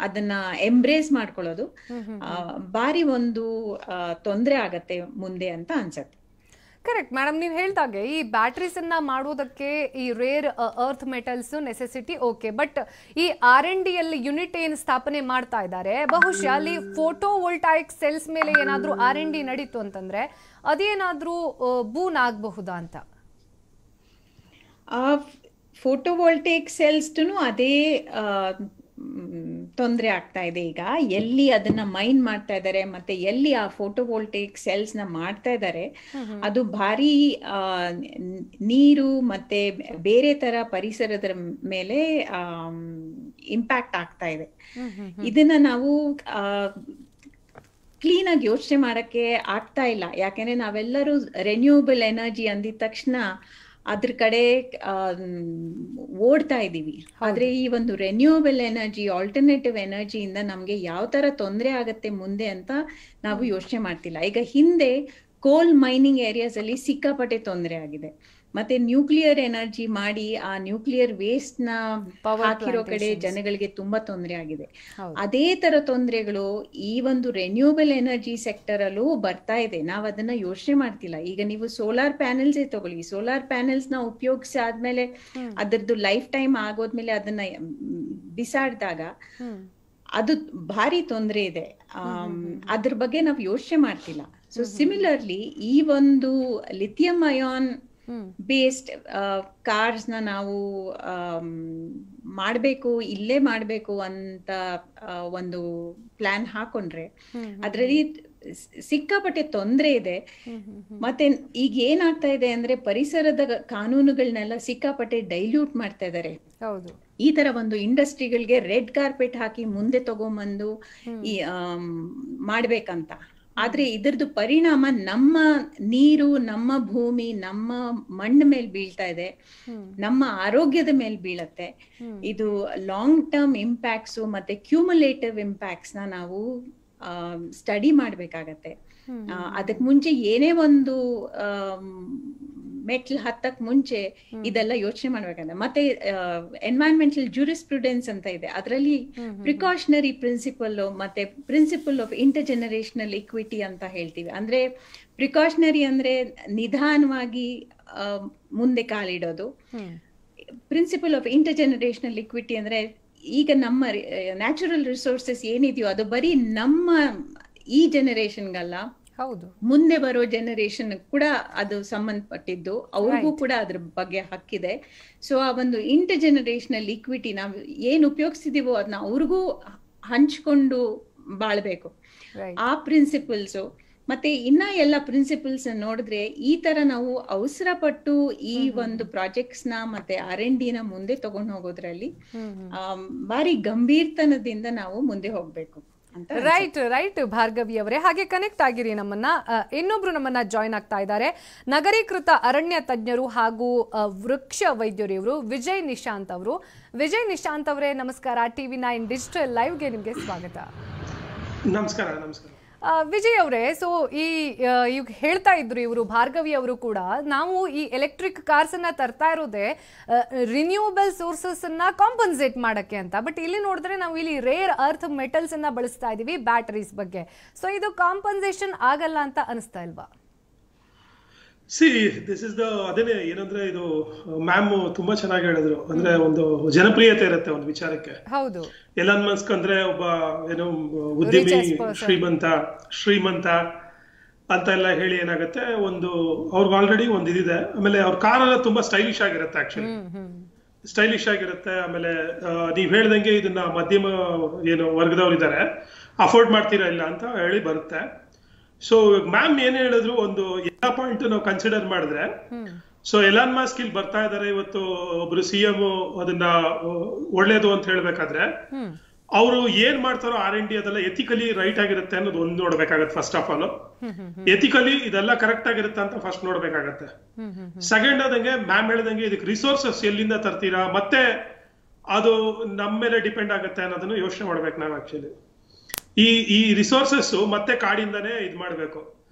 ಅದನ್ನ ಎಂಬ್ರೇಸ್ ಮಾಡ್ಕೊಳ್ಳೋದು ಬಾರಿ ಒಂದು ತೊಂದರೆ ಆಗತ್ತೆ ಮುಂದೆ ಅಂತ ಅನ್ಸತ್ತೆ. ಕರೆಕ್ಟ್ ಮೇಡಮ್, ನೀವು ಹೇಳ್ದಾಗೆ ಈ ಬ್ಯಾಟ್ರೀಸ್ ಅನ್ನ ಮಾಡೋದಕ್ಕೆ ಈ rare earth metals necessity okay. But ಈ R&D ಅಲ್ಲಿ ಯೂನಿಟ್ ಏನು ಸ್ಥಾಪನೆ ಮಾಡ್ತಾ ಇದ್ದಾರೆ, ಬಹುಶಃ ಅಲ್ಲಿ ಫೋಟೋ ವೋಲ್ಟಾಯಿಕ್ ಸೆಲ್ಸ್ ಮೇಲೆ ಏನಾದ್ರೂ R&D ನಡೀತು ಅಂತಂದ್ರೆ ಅದೇನಾದ್ರೂ ಬೂನ್ ಆಗಬಹುದಾ ಅಂತ? ಫೋಟೋ ವೋಲ್ಟೇಕ್ ಸೆಲ್ಸ್ ಅದೇ ತೊಂದರೆ ಆಗ್ತಾ ಇದೆ ಈಗ. ಎಲ್ಲಿ ಅದನ್ನ ಮೈನ್ ಮಾಡ್ತಾ ಇದ್ದಾರೆ ಮತ್ತೆ ಎಲ್ಲಿ ಆ ಫೋಟೋವೋಲ್ಟೇಕ್ ಸೆಲ್ಸ್ ನ ಮಾಡ್ತಾ ಇದ್ದಾರೆ, ಅದು ಭಾರಿ ನೀರು ಮತ್ತೆ ಬೇರೆ ತರ ಪರಿಸರದ ಮೇಲೆ ಇಂಪ್ಯಾಕ್ಟ್ ಆಗ್ತಾ ಇದೆ. ಇದನ್ನ ನಾವು ಕ್ಲೀನ್ ಆಗಿ ಯೋಚನೆ ಮಾಡಕ್ಕೆ ಆಗ್ತಾ ಇಲ್ಲ. ಯಾಕೆಂದ್ರೆ ನಾವೆಲ್ಲರೂ ರೆನ್ಯೂಬಲ್ ಎನರ್ಜಿ ಅಂದಿದ ತಕ್ಷಣ ಅದ್ರ ಕಡೆ ಓಡ್ತಾ ಇದೀವಿ. ಆದ್ರೆ ಈ ಒಂದು ರೆನ್ಯೂಬಲ್ ಎನರ್ಜಿ, ಆಲ್ಟರ್ನೇಟಿವ್ ಎನರ್ಜಿಯಿಂದ ನಮ್ಗೆ ಯಾವ ತರ ತೊಂದರೆ ಆಗತ್ತೆ ಮುಂದೆ ಅಂತ ನಾವು ಯೋಚನೆ ಮಾಡ್ತಿಲ್ಲ. ಈಗ ಹಿಂದೆ ಕೋಲ್ ಮೈನಿಂಗ್ ಏರಿಯಾಸ್ ಅಲ್ಲಿ ಸಿಕ್ಕಾಪಟ್ಟೆ ತೊಂದರೆ ಆಗಿದೆ. ಮತ್ತೆ ನ್ಯೂಕ್ಲಿಯರ್ ಎನರ್ಜಿ ಮಾಡಿ ಆ ನ್ಯೂಕ್ಲಿಯರ್ ವೇಸ್ಟ್ ನ ಹಾಕಿರೋ ಕಡೆ ಜನಗಳಿಗೆ ತುಂಬಾ ತೊಂದರೆ ಆಗಿದೆ. ಅದೇ ತರ ತೊಂದರೆಗಳು ಈ ಒಂದು ರೆನ್ಯೂಬಲ್ ಎನರ್ಜಿ ಸೆಕ್ಟರ್ ಅಲ್ಲೂ ಬರ್ತಾ ಇದೆ. ನಾವ್ ಅದನ್ನ ಯೋಚನೆ ಮಾಡ್ತಿಲ್ಲ. ಈಗ ನೀವು ಸೋಲಾರ್ ಪ್ಯಾನೆಲ್ಸ್ ತಗೊಳ್ಳಿ. ಸೋಲಾರ್ ಪ್ಯಾನೆಲ್ಸ್ ನ ಉಪಯೋಗಿಸಿ ಆದ್ಮೇಲೆ ಅದರದ್ದು ಲೈಫ್ ಟೈಮ್ ಆಗೋದ್ಮೇಲೆ ಅದನ್ನ ಬಿಸಾಡಿದಾಗ ಅದು ಭಾರಿ ತೊಂದರೆ ಇದೆ. ಅದ್ರ ಬಗ್ಗೆ ನಾವು ಯೋಚನೆ ಮಾಡ್ತಿಲ್ಲ. ಸೊ ಸಿಮಿಲರ್ಲಿ ಈ ಒಂದು ಲಿಥಿಯಂ ಅಯಾನ್ ಬೇಸ್ಡ್ ಕಾರ್ಸ್ ನ ನಾವು ಇಲ್ಲೇ ಮಾಡ್ಬೇಕು ಅಂತ ಒಂದು ಪ್ಲಾನ್ ಹಾಕೊಂಡ್ರೆ ಅದ್ರಲ್ಲಿ ಸಿಕ್ಕಾಪಟ್ಟೆ ತೊಂದರೆ ಇದೆ. ಮತ್ತೆ ಈಗ ಏನಾಗ್ತಾ ಇದೆ ಅಂದ್ರೆ ಪರಿಸರದ ಕಾನೂನುಗಳನ್ನೆಲ್ಲ ಸಿಕ್ಕಾಪಟ್ಟೆ ಡೈಲ್ಯೂಟ್ ಮಾಡ್ತಾ ಇದ್ದಾರೆ. ಈ ತರ ಒಂದು ಇಂಡಸ್ಟ್ರಿಗಳಿಗೆ ರೆಡ್ ಕಾರ್ಪೆಟ್ ಹಾಕಿ ಮುಂದೆ ತಗೊಂಬಂದು ಮಾಡ್ಬೇಕಂತ. ಆದ್ರೆ ಇದರದ್ದು ಪರಿಣಾಮ ನಮ್ಮ ನೀರು, ನಮ್ಮ ಭೂಮಿ, ನಮ್ಮ ಮಣ್ಣು ಮೇಲೆ ಬೀಳ್ತಾ ಇದೆ, ನಮ್ಮ ಆರೋಗ್ಯದ ಮೇಲೆ ಬೀಳತ್ತೆ. ಇದು ಲಾಂಗ್ ಟರ್ಮ್ ಇಂಪ್ಯಾಕ್ಟ್ಸ್ ಮತ್ತೆ ಕ್ಯೂಮುಲೇಟಿವ್ ಇಂಪ್ಯಾಕ್ಟ್ಸ್ ನ ನಾವು ಸ್ಟಡಿ ಮಾಡ್ಬೇಕಾಗತ್ತೆ. ಅದಕ್ ಮುಂಚೆ ಏನೇ ಒಂದು ಮೆಟ್ಲ್ ಹತ್ತಕ್ ಮುಂಚೆ ಇದೆಲ್ಲ ಯೋಚನೆ ಮಾಡ್ಬೇಕಂದ್ರೆ. ಮತ್ತೆ ಎನ್ವೈರನ್ಮೆಂಟಲ್ ಜೂರಿಸ್ಪ್ರುಡೆನ್ಸ್ ಅಂತ ಇದೆ. ಅದರಲ್ಲಿ ಪ್ರಿಕಾಷನರಿ ಪ್ರಿನ್ಸಿಪಲ್ ಮತ್ತೆ principle of intergenerational equity ಅಂತ ಹೇಳ್ತೀವಿ. ಅಂದ್ರೆ ಪ್ರಿಕಾಷನರಿ ಅಂದ್ರೆ ನಿಧಾನವಾಗಿ ಮುಂದೆ ಕಾಲಿಡೋದು. Principle of intergenerational equity ಅಂದ್ರೆ ಈಗ ನಮ್ಮ ನ್ಯಾಚುರಲ್ ರಿಸೋರ್ಸಸ್ ಏನಿದೆಯೋ ಅದು ಬರೀ ನಮ್ಮ ಈ ಜನರೇಷನ್ಗಲ್ಲ, ಮುಂದೆ ಬರೋ ಜನರೇಷನ್ ಕೂಡ ಅದು ಸಂಬಂಧಪಟ್ಟಿದ್ದು, ಅವ್ರಿಗೂ ಕೂಡ ಅದ್ರ ಬಗ್ಗೆ ಹಕ್ಕಿದೆ. ಸೊ ಆ ಒಂದು ಇಂಟರ್ ಜನರೇಷನಲ್ ಇಕ್ವಿಟಿ ನಾವು ಏನ್ ಉಪಯೋಗಿಸಿದೀವೋ ಅದನ್ನ ಅವ್ರಿಗೂ ಹಂಚ್ಕೊಂಡು ಬಾಳ್ಬೇಕು. ಆ ಪ್ರಿನ್ಸಿಪಲ್ಸು ಮತ್ತೆ ಇನ್ನ ಎಲ್ಲ ಪ್ರಿನ್ಸಿಪಲ್ಸ್ ನೋಡಿದ್ರೆ ಈ ತರ ನಾವು ಅವಸರ ಪಟ್ಟು ಈ ಒಂದು ಪ್ರಾಜೆಕ್ಟ್ಸ್ ನ ಮತ್ತೆ R&D ನ ಮುಂದೆ ತಗೊಂಡು ಹೋಗೋದ್ರಲ್ಲಿ ಭಾರಿ ಗಂಭೀರತನದಿಂದ ನಾವು ಮುಂದೆ ಹೋಗ್ಬೇಕು. ರೈಟ್ ಭಾರ್ಗವಿ ಅವರೇ, ಹಾಗೆ ಕನೆಕ್ಟ್ ಆಗಿರಿ ನಮ್ಮನ್ನ. ಇನ್ನೊಬ್ರು ನಮ್ಮನ್ನ ಜಾಯ್ನ್ ಆಗ್ತಾ ಇದ್ದಾರೆ. ನಗರೀಕೃತ ಅರಣ್ಯ ತಜ್ಞರು ಹಾಗೂ ವೃಕ್ಷ ವೈದ್ಯರು ಇವರು ವಿಜಯ್ ನಿಶಾಂತ್ ಅವರು. ವಿಜಯ್ ನಿಶಾಂತ್ ಅವರೇ ನಮಸ್ಕಾರ. TV9 ಡಿಜಿಟಲ್ ಲೈವ್ಗೆ ನಿಮ್ಗೆ ಸ್ವಾಗತ. ನಮಸ್ಕಾರ. ವಿಜಯ್ ಅವರೇ, ಸೊ ಈಗ ಹೇಳ್ತಾ ಇದ್ರು ಇವರು ಭಾರ್ಗವಿ ಅವರು ಕೂಡ, ನಾವು ಈ ಎಲೆಕ್ಟ್ರಿಕ್ ಕಾರ್ಸ್ ಅನ್ನ ತರ್ತಾ ಇರೋದೇ ರಿನ್ಯೂವಬಲ್ ಸೋರ್ಸಸ್ ಅನ್ನ ಕಾಂಪನ್ಸೇಟ್ ಮಾಡಕ್ಕೆ ಅಂತ. ಬಟ್ ಇಲ್ಲಿ ನೋಡಿದ್ರೆ ನಾವು ಇಲ್ಲಿ ರೇರ್ ಅರ್ತ್ ಮೆಟಲ್ಸ್ ಅನ್ನ ಬಳಸ್ತಾ ಇದೀವಿ ಬ್ಯಾಟರೀಸ್ ಬಗ್ಗೆ. ಸೊ ಇದು ಕಾಂಪನ್ಸೇಷನ್ ಆಗಲ್ಲ ಅಂತ ಅನಿಸ್ತಾ ಇಲ್ವಾ? ಅದೇನೆ ಏನಂದ್ರೆ ಇದು ಮ್ಯಾಮ್ ತುಂಬಾ ಚೆನ್ನಾಗಿ ಹೇಳಿದ್ರು. ಅಂದ್ರೆ ಒಂದು ಜನಪ್ರಿಯತೆ ಇರುತ್ತೆ ಒಂದು ವಿಚಾರಕ್ಕೆ. ಹೌದು. ಎಲಾನ್ ಮಸ್ಕ್ ಅಂದ್ರೆ ಒಬ್ಬ ಏನೋ ಉದ್ಯಮಿ, ಶ್ರೀಮಂತ ಅಂತ ಎಲ್ಲ ಹೇಳಿ ಏನಾಗುತ್ತೆ, ಒಂದು ಅವ್ರಿಗೆ ಆಲ್ರೆಡಿ ಒಂದು ಇದಿದೆ. ಆಮೇಲೆ ಅವ್ರ ಕಾರ್ ಎಲ್ಲ ತುಂಬಾ ಸ್ಟೈಲಿಶ್ ಆಗಿರುತ್ತೆ. ಆಕ್ಚುಲಿ ಸ್ಟೈಲಿಶ್ ಆಗಿರುತ್ತೆ. ಆಮೇಲೆ ನೀವ್ ಹೇಳ್ದಂಗೆ ಇದನ್ನ ಮಧ್ಯಮ ಏನು ವರ್ಗದವ್ರು ಇದ್ದಾರೆ, ಅಫೋರ್ಡ್ ಮಾಡ್ತೀರಾ ಇಲ್ಲ ಅಂತ ಹೇಳಿ ಬರುತ್ತೆ. ಸೊ ಮ್ಯಾಮ್ ಏನ್ ಹೇಳಿದ್ರು, ಒಂದು ಎಲ್ಲ ಪಾಯಿಂಟ್ ನಾವು ಕನ್ಸಿಡರ್ ಮಾಡಿದ್ರೆ, ಸೊ ಎಲಾನ್ ಮಸ್ಕ್ ಇಲ್ಲಿ ಬರ್ತಾ ಇದಾರೆ ಇವತ್ತು, ಒಬ್ರು CM ಅದನ್ನ ಒಳ್ಳೇದು ಅಂತ ಹೇಳ್ಬೇಕಾದ್ರೆ ಅವರು ಏನ್ ಮಾಡ್ತಾರೋ R&D ಅದೆಲ್ಲ ಎಥಿಕಲಿ ರೈಟ್ ಆಗಿರುತ್ತೆ ಅನ್ನೋದು ಒಂದು ನೋಡ್ಬೇಕಾಗತ್ತೆ. ಫಸ್ಟ್ ಆಫ್ ಆಲ್ ಎಥಿಕಲಿ ಇದೆಲ್ಲ ಕರೆಕ್ಟ್ ಆಗಿರುತ್ತೆ ಅಂತ ಫಸ್ಟ್ ನೋಡ್ಬೇಕಾಗತ್ತೆ. ಸೆಕೆಂಡ್ ಆದಂಗೆ ಮ್ಯಾಮ್ ಹೇಳ್ದಂಗೆ ಇದಕ್ಕೆ ರಿಸೋರ್ಸಸ್ ಎಲ್ಲಿಂದ ತರ್ತೀರಾ, ಮತ್ತೆ ಅದು ನಮ್ಮ ಮೇಲೆ ಡಿಪೆಂಡ್ ಆಗುತ್ತೆ ಅನ್ನೋದನ್ನು ಯೋಚನೆ ಮಾಡ್ಬೇಕು ನಾವು. ಆಕ್ಚುಲಿ ಈ ರಿಸೋರ್ಸಸ್ ಮತ್ತೆ ಕಾಡಿಂದಾನೇ ಇದ್ ಮಾಡ್ಬೇಕು.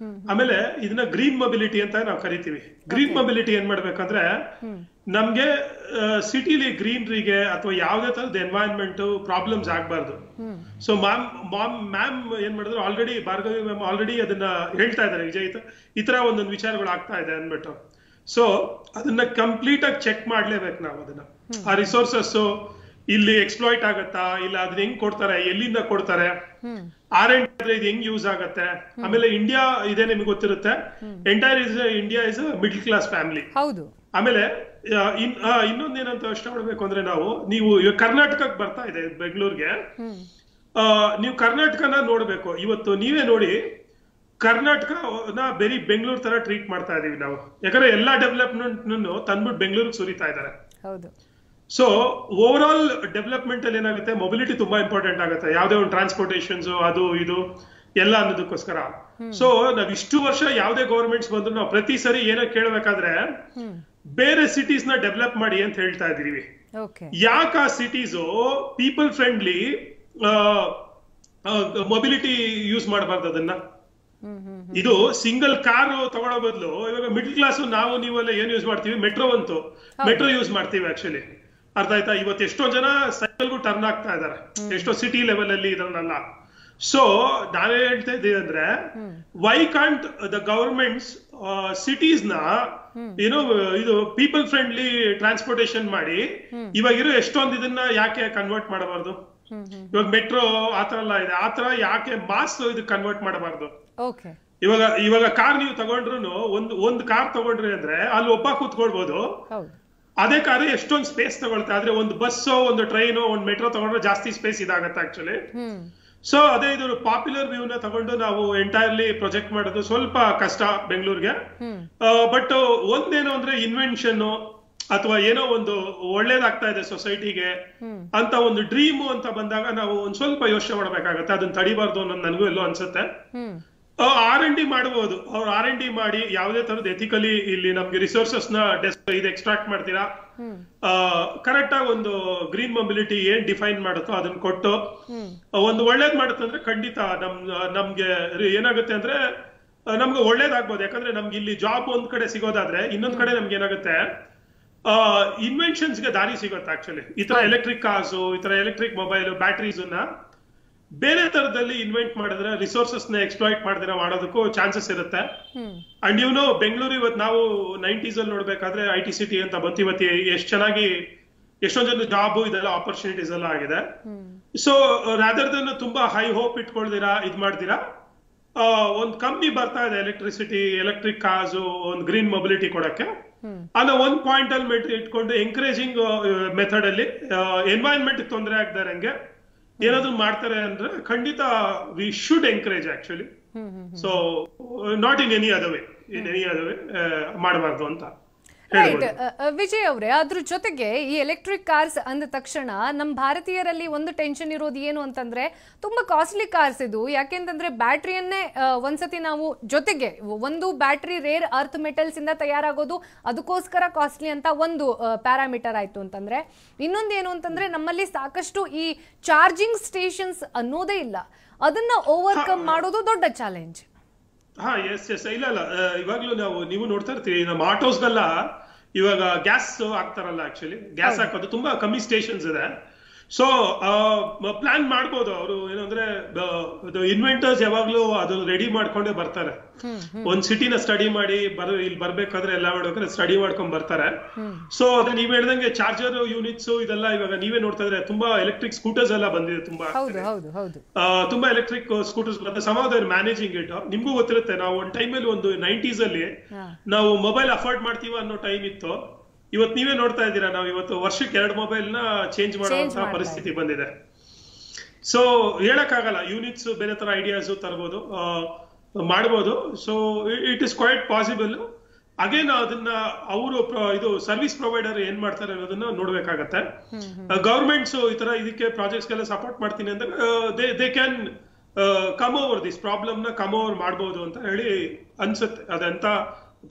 ಆಮೇಲೆ ಇದನ್ನ ಗ್ರೀನ್ ಮೊಬಿಲಿಟಿ ಅಂತ ನಾವು ಕರಿತೀವಿ. ಗ್ರೀನ್ ಮೊಬಿಲಿಟಿ ಏನ್ ಮಾಡ್ಬೇಕಂದ್ರೆ, ನಮ್ಗೆ ಸಿಟಿಲಿ ಗ್ರೀನ್ರಿಗೆ ಅಥವಾ ಯಾವ್ದೇ ತರದ ಎನ್ವೈರನ್ಮೆಂಟ್ ಪ್ರಾಬ್ಲಮ್ಸ್ ಆಗ್ಬಾರ್ದು. ಸೊ ಮ್ಯಾಮ್ ಏನ್ ಮಾಡಿದ್ರು, ಆಲ್ರೆಡಿ ಭಾರ್ಗವಿ ಮ್ಯಾಮ್ ಆಲ್ರೆಡಿ ಅದನ್ನ ಹೇಳ್ತಾ ಇದಾರೆ, ವಿಜಯ್ ಈ ತರ ಒಂದೊಂದು ವಿಚಾರಗಳು ಆಗ್ತಾ ಇದೆ ಅಂದ್ಬಿಟ್ಟು. ಸೊ ಅದನ್ನ ಕಂಪ್ಲೀಟ್ ಆಗಿ ಚೆಕ್ ಮಾಡ್ಲೇಬೇಕು ನಾವು. ಅದನ್ನ ಆ ರಿಸೋರ್ಸಸ್ ಇಲ್ಲಿ ಎಕ್ಸ್ಪ್ಲಾಯ್ಟ್ ಆಗತ್ತಾ ಇಲ್ಲ, ಅದನ್ನ ಹೆಂಗ್ ಕೊಡ್ತಾರೆ, ಎಲ್ಲಿಂದ ಕೊಡ್ತಾರೆ, R&D ಇದು ಹೆಂಗ್ ಯೂಸ್ ಆಗತ್ತೆ. ಆಮೇಲೆ ಇಂಡಿಯಾ ಇದೇ ನಿಮ್ಗೆ ಗೊತ್ತಿರುತ್ತೆ, entire India is middle class family. ಆಮೇಲೆ ಇನ್ನೊಂದೇನಂತ ಇಷ್ಟಪಡ್ಬೇಕು ಅಂದ್ರೆ ನೀವು ಇವಾಗ ಕರ್ನಾಟಕಕ್ಕೆ ಬರ್ತಾ ಇದೆ ಬೆಂಗಳೂರಿಗೆ, ನೀವು ಕರ್ನಾಟಕನ ನೋಡ್ಬೇಕು. ಇವತ್ತು ನೀವೇ ನೋಡಿ, ಕರ್ನಾಟಕನ ಬರೀ ಬೆಂಗಳೂರು ತರ ಟ್ರೀಟ್ ಮಾಡ್ತಾ ಇದೀವಿ ನಾವು. ಯಾಕಂದ್ರೆ ಎಲ್ಲಾ ಡೆವಲಪ್ಮೆಂಟ್ ತಂದ್ಬಿಟ್ಟು ಬೆಂಗಳೂರಿಗೆ ಸುರಿತಾ ಇದ್ದಾರೆ. ಸೊ ಓವರ್ ಆಲ್ ಡೆವಲಪ್ಮೆಂಟ್ ಅಲ್ಲಿ ಏನಾಗುತ್ತೆ, ಮೊಬಿಲಿಟಿ ತುಂಬಾ ಇಂಪಾರ್ಟೆಂಟ್ ಆಗುತ್ತೆ. ಯಾವ್ದೇ ಒಂದು ಟ್ರಾನ್ಸ್ಪೋರ್ಟೇಷನ್ಸ್ ಅದು ಇದು ಎಲ್ಲ ಅನ್ನೋದಕ್ಕೋಸ್ಕರ. ಸೊ ನಾವ್ ಇಷ್ಟು ವರ್ಷ ಯಾವ್ದೇ ಗವರ್ಮೆಂಟ್ಸ್ ಬಂದ್ರು ನಾವು ಪ್ರತಿ ಸರಿ ಏನೋ ಕೇಳ್ಬೇಕಾದ್ರೆ ಬೇರೆ ಸಿಟೀಸ್ ನ ಡೆವಲಪ್ ಮಾಡಿ ಅಂತ ಹೇಳ್ತಾ ಇದೀವಿ. ಯಾಕೆ ಆ cities people friendly mobility use ಮಾಡಬಾರ್ದು ಅದನ್ನ? ಇದು ಸಿಂಗಲ್ ಕಾರ್ ತಗೊಳ್ಳೋ ಬದಲು ಇವಾಗ ಮಿಡ್ಲ್ ಕ್ಲಾಸ್ ನಾವು ನೀವೆಲ್ಲ ಏನ್ ಯೂಸ್ ಮಾಡ್ತೀವಿ, ಮೆಟ್ರೋ ಯೂಸ್ ಮಾಡ್ತೀವಿ ಆಕ್ಚುಲಿ. ಅರ್ಥ ಆಯ್ತಾ? ಇವತ್ತು ಎಷ್ಟೋ ಜನ ಸೈಕಲ್ಗೂ ಟರ್ನ್ ಆಗ್ತಾ ಇದಾರೆ, ಎಷ್ಟೋ ಸಿಟಿ ಲೆವೆಲ್ ಅಲ್ಲಿ ಇದನ್ನೆಲ್ಲ. ಸೊ ನಾನೇ ಹೇಳ್ತಾ ಇದ್ದೀವಿ ಅಂದ್ರೆ, why can't the governments cities ನ ಇದು ಪೀಪಲ್ ಫ್ರೆಂಡ್ಲಿ ಟ್ರಾನ್ಸ್ಪೋರ್ಟೇಶನ್ ಮಾಡಿ ಇವಾಗಿರೋ ಎಷ್ಟೊಂದು ಇದನ್ನ ಯಾಕೆ ಕನ್ವರ್ಟ್ ಮಾಡಬಾರ್ದು? ಇವಾಗ ಮೆಟ್ರೋ ಆತರ ಎಲ್ಲ ಇದೆ, ಆತರ ಯಾಕೆ ಮಾಸ್ ಇದು ಕನ್ವರ್ಟ್ ಮಾಡಬಾರ್ದು? ಇವಾಗ ಕಾರ್ ನೀವು ತಗೊಂಡ್ರು, ಒಂದು ಕಾರ್ ತಗೊಂಡ್ರಿ ಅಂದ್ರೆ ಅಲ್ಲಿ ಒಬ್ಬ ಕೂತ್ಕೊಳ್ಬಹುದು. ಅದೇ ಕಾರ್ ಎಷ್ಟೊಂದು ಸ್ಪೇಸ್ ತಗೊಳ್ತಾ, ಆದ್ರೆ ಒಂದು ಬಸ್, ಒಂದು ಟ್ರೈನ್, ಒಂದು ಮೆಟ್ರೋ ತಗೊಂಡ್ರೆ ಜಾಸ್ತಿ ಸ್ಪೇಸ್ ಇದಾಗತ್ತೆ ಆಕ್ಚುಲಿ. ಸೊ ಅದೇ ಇದು ಪಾಪ್ಯುಲರ್ ವ್ಯೂ ನ ತಗೊಂಡು ನಾವು ಎಂಟೈರ್ಲಿ ಪ್ರೊಜೆಕ್ಟ್ ಮಾಡೋದು ಸ್ವಲ್ಪ ಕಷ್ಟ ಬೆಂಗಳೂರಿಗೆ. ಬಟ್ ಒಂದೇನು ಅಂದ್ರೆ ಇನ್ವೆನ್ಷನ್ ಅಥವಾ ಏನೋ ಒಂದು ಒಳ್ಳೇದಾಗ್ತಾ ಇದೆ ಸೊಸೈಟಿಗೆ ಅಂತ ಒಂದು ಡ್ರೀಮ್ ಅಂತ ಬಂದಾಗ ನಾವು ಒಂದ್ ಸ್ವಲ್ಪ ಯೋಚನೆ ಮಾಡ್ಬೇಕಾಗತ್ತೆ. ಅದನ್ನ ತಡಿಬಾರ್ದು ಅನ್ನೋದು ನನಗೂ ಎಲ್ಲೋ ಅನ್ಸುತ್ತೆ. R&D ಮಾಡಬಹುದು. ಅವ್ರು R&D ಮಾಡಿ ಯಾವುದೇ ತರದ ಎಥಿಕಲಿ ಇಲ್ಲಿ ನಮ್ಗೆ ರಿಸೋರ್ಸಸ್ ನ ಇದು ಎಕ್ಸ್ಟ್ರಾಕ್ಟ್ ಮಾಡ್ತೀರಾ, ಕರೆಕ್ಟ್ ಆಗಿ ಒಂದು ಗ್ರೀನ್ ಮೊಬಿಲಿಟಿ ಏನ್ ಡಿಫೈನ್ ಮಾಡುತ್ತೋ ಅದನ್ನ ಕೊಟ್ಟು ಒಂದು ಒಳ್ಳೇದ್ ಮಾಡುತ್ತೆ ಅಂದ್ರೆ ಖಂಡಿತ ನಮ್ಗೆ ಏನಾಗುತ್ತೆ ಅಂದ್ರೆ ನಮ್ಗೆ ಒಳ್ಳೇದಾಗ್ಬೋದು. ಯಾಕಂದ್ರೆ ನಮ್ಗೆ ಇಲ್ಲಿ ಜಾಬ್ ಒಂದ್ ಕಡೆ ಸಿಗೋದಾದ್ರೆ ಇನ್ನೊಂದ್ ಕಡೆ ನಮ್ಗೆ ಏನಾಗುತ್ತೆ, ಇನ್ವೆನ್ಷನ್ಸ್ ಗೆ ದಾರಿ ಸಿಗುತ್ತೆ ಆಕ್ಚುಲಿ. ಈ ತರ ಎಲೆಕ್ಟ್ರಿಕ್ ಕಾರ್ಸ್, ಈ ತರ ಎಲೆಕ್ಟ್ರಿಕ್ ಮೊಬೈಲ್, ಬ್ಯಾಟ್ರೀಸ್ ನ ಬೇರೆ ತರದಲ್ಲಿ ಇನ್ವೆಂಟ್ ಮಾಡಿದ್ರೆ ರಿಸೋರ್ಸಸ್ ನ ಎಕ್ಸ್ಪ್ಲಾಯ್ಟ್ ಮಾಡಿದ್ರೆ ಮಾಡೋದಕ್ಕೂ ಚಾನ್ಸಸ್ ಇರುತ್ತೆ. ಅಂಡ್ ಬೆಂಗಳೂರು ಇವತ್ತು ನಾವು 90s ಅಲ್ಲಿ ನೋಡ್ಬೇಕಾದ್ರೆ IT ಸಿಟಿ ಅಂತ ಬಂತು. ಇವತ್ತು ಎಷ್ಟು ಚೆನ್ನಾಗಿ ಎಷ್ಟೊಂದ್ ಜನ ಜಾಬ್ ಇದೆಲ್ಲ ಆಪರ್ಚುನಿಟೀಸ್ ಎಲ್ಲ ಆಗಿದೆ. ಸೊ ರಾದರ್ ದನ್ ತುಂಬಾ ಹೈ ಹೋಪ್ ಇಟ್ಕೊಳ್ದಿರಾ ಇದ್ ಮಾಡ್ದಿರಾ, ಒಂದ್ ಕಂಪ್ನಿ ಬರ್ತಾ ಇದೆ ಎಲೆಕ್ಟ್ರಿಸಿಟಿ, ಎಲೆಕ್ಟ್ರಿಕ್ ಕಾರ್ಸ್, ಒಂದು ಗ್ರೀನ್ ಮೊಬಿಲಿಟಿ ಕೊಡಕ್ಕೆ, ಅನ್ನೋ ಒಂದ್ ಪಾಯಿಂಟ್ ಅಲ್ಲಿ ಇಟ್ಕೊಂಡು ಎಂಕರೇಜಿಂಗ್ ಮೆಥಡ್ ಅಲ್ಲಿ ಎನ್ವೈರನ್ಮೆಂಟ್ ತೊಂದರೆ ಆಗದಾರಂಗೆ ಏನಾದ್ರು ಮಾಡ್ತಾರೆ ಅಂದ್ರೆ ಖಂಡಿತ we should encourage actually. So not in any other way, ಮಾಡಬಾರ್ದು ಅಂತ. ರೈಟ್ ವಿಜಯ್ ಅವರೇ, ಅದ್ರ ಜೊತೆಗೆ ಈ ಎಲೆಕ್ಟ್ರಿಕ್ ಕಾರ್ಸ್ ಅಂದ ತಕ್ಷಣ ನಮ್ಮ ಭಾರತೀಯರಲ್ಲಿ ಒಂದು ಟೆನ್ಷನ್ ಇರೋದು ಏನು ಅಂತಂದ್ರೆ, ತುಂಬಾ ಕಾಸ್ಟ್ಲಿ ಕಾರ್ಸ್ ಇದು. ಯಾಕೆಂತಂದ್ರೆ ಬ್ಯಾಟ್ರಿಯನ್ನೇ ಒಂದ್ಸತಿ ನಾವು ಜೊತೆಗೆ ಒಂದು ಬ್ಯಾಟ್ರಿ ರೇರ್ ಅರ್ತ್ ಮೆಟಲ್ಸ್ ಇಂದ ತಯಾರಾಗೋದು, ಅದಕ್ಕೋಸ್ಕರ ಕಾಸ್ಟ್ಲಿ ಅಂತ ಒಂದು ಪ್ಯಾರಾಮೀಟರ್ ಆಯ್ತು ಅಂತಂದ್ರೆ, ಇನ್ನೊಂದು ಏನು ಅಂತಂದ್ರೆ ನಮ್ಮಲ್ಲಿ ಸಾಕಷ್ಟು ಈ ಚಾರ್ಜಿಂಗ್ ಸ್ಟೇಷನ್ಸ್ ಅನ್ನೋದೇ ಇಲ್ಲ. ಅದನ್ನ ಓವರ್ಕಮ್ ಮಾಡೋದು ದೊಡ್ಡ ಚಾಲೆಂಜ್. ಇಲ್ಲ ಇವಾಗ್ಲೂ ನೀವು ನೋಡ್ತಾ ಇರ್ತೀವಿ ನಮ್ಮ ಆಟೋಸ್ಗೆಲ್ಲ ಇವಾಗ ಗ್ಯಾಸ್ ಹಾಕ್ತಾರಲ್ಲ. ಆಕ್ಚುಲಿ ಗ್ಯಾಸ್ ಹಾಕೋದು ತುಂಬಾ ಕಮ್ಮಿ ಸ್ಟೇಷನ್ಸ್ ಇದೆ. ಸೊ ಪ್ಲಾನ್ ಮಾಡ್ಬೋದು ಅವರು. ಏನಂದ್ರೆ ಇನ್ವೆಂಟರ್ಸ್ ಯಾವಾಗ್ಲೂ ಅದನ್ನ ರೆಡಿ ಮಾಡ್ಕೊಂಡೇ ಬರ್ತಾರೆ. ಒಂದ್ ಸಿಟಿನ ಸ್ಟಡಿ ಮಾಡಿ ಇಲ್ಲಿ ಬರ್ಬೇಕಾದ್ರೆ ಎಲ್ಲ ಮಾಡ್ಬೇಕಾದ್ರೆ ಸ್ಟಡಿ ಮಾಡ್ಕೊಂಡ್ ಬರ್ತಾರೆ. ಸೊ ಅದೇ ನೀವ್ ಹೇಳ್ದಂಗೆ ಚಾರ್ಜರ್ ಯೂನಿಟ್ಸ್ ಇದೆಲ್ಲ ಇವಾಗ ನೀವೇ ನೋಡ್ತಾ ಇದ್ರೆ ತುಂಬಾ ಎಲೆಕ್ಟ್ರಿಕ್ ಸ್ಕೂಟರ್ಸ್ ಎಲ್ಲ ಬಂದಿದೆ. ತುಂಬಾ ಎಲೆಕ್ಟ್ರಿಕ್ ಸ್ಕೂಟರ್ಸ್ ಬರುತ್ತೆ. Some of their managing it. ನಿಮ್ಗೂ ಗೊತ್ತಿರುತ್ತೆ, ನಾವು ಒಂದ್ ಟೈಮಲ್ಲಿ ಒಂದು 90s ಅಲ್ಲಿ ನಾವು ಮೊಬೈಲ್ ಅಫೋರ್ಡ್ ಮಾಡ್ತೀವ ಅನ್ನೋ ಟೈಮ್ ಇತ್ತು. ಇವತ್ತು ನೀವೇ ನೋಡ್ತಾ ಇದ್ದೀರಾ, ನಾವು ಇವತ್ತು ವರ್ಷಕ್ಕೆ 2 ಮೊಬೈಲ್ ನ ಚೇಂಜ್ ಮಾಡುವಂತಹ ಪರಿಸ್ಥಿತಿ ಬಂದಿದೆ. ಸೊ ಹೇಳಕ್ಕಾಗಲ್ಲ, ಯೂನಿಟ್ಸ್ ಬೇರೆ ತರ ಐಡಿಯಾಸ್ ತರಬಹುದು, ಮಾಡಬಹುದು. So it is quite possible. Again ಅದನ್ನ ಅವರು ಇದು ಸರ್ವಿಸ್ ಪ್ರೊವೈಡರ್ ಏನ್ ಮಾಡ್ತಾರೆ ಅನ್ನೋದನ್ನ ನೋಡ್ಬೇಕಾಗತ್ತೆ. ಗವರ್ಮೆಂಟ್ಸ್ ಈ ತರ ಇದಕ್ಕೆ ಪ್ರಾಜೆಕ್ಟ್ಸ್ ಗೆಲ್ಲ ಸಪೋರ್ಟ್ ಮಾಡ್ತೀನಿ ಅಂತ they can come over this problem ನ ಕಮ್ ಓವರ್ ಮಾಡಬಹುದು ಅಂತ ಹೇಳಿ ಅನ್ಸುತ್ತೆ. ಅದಂತ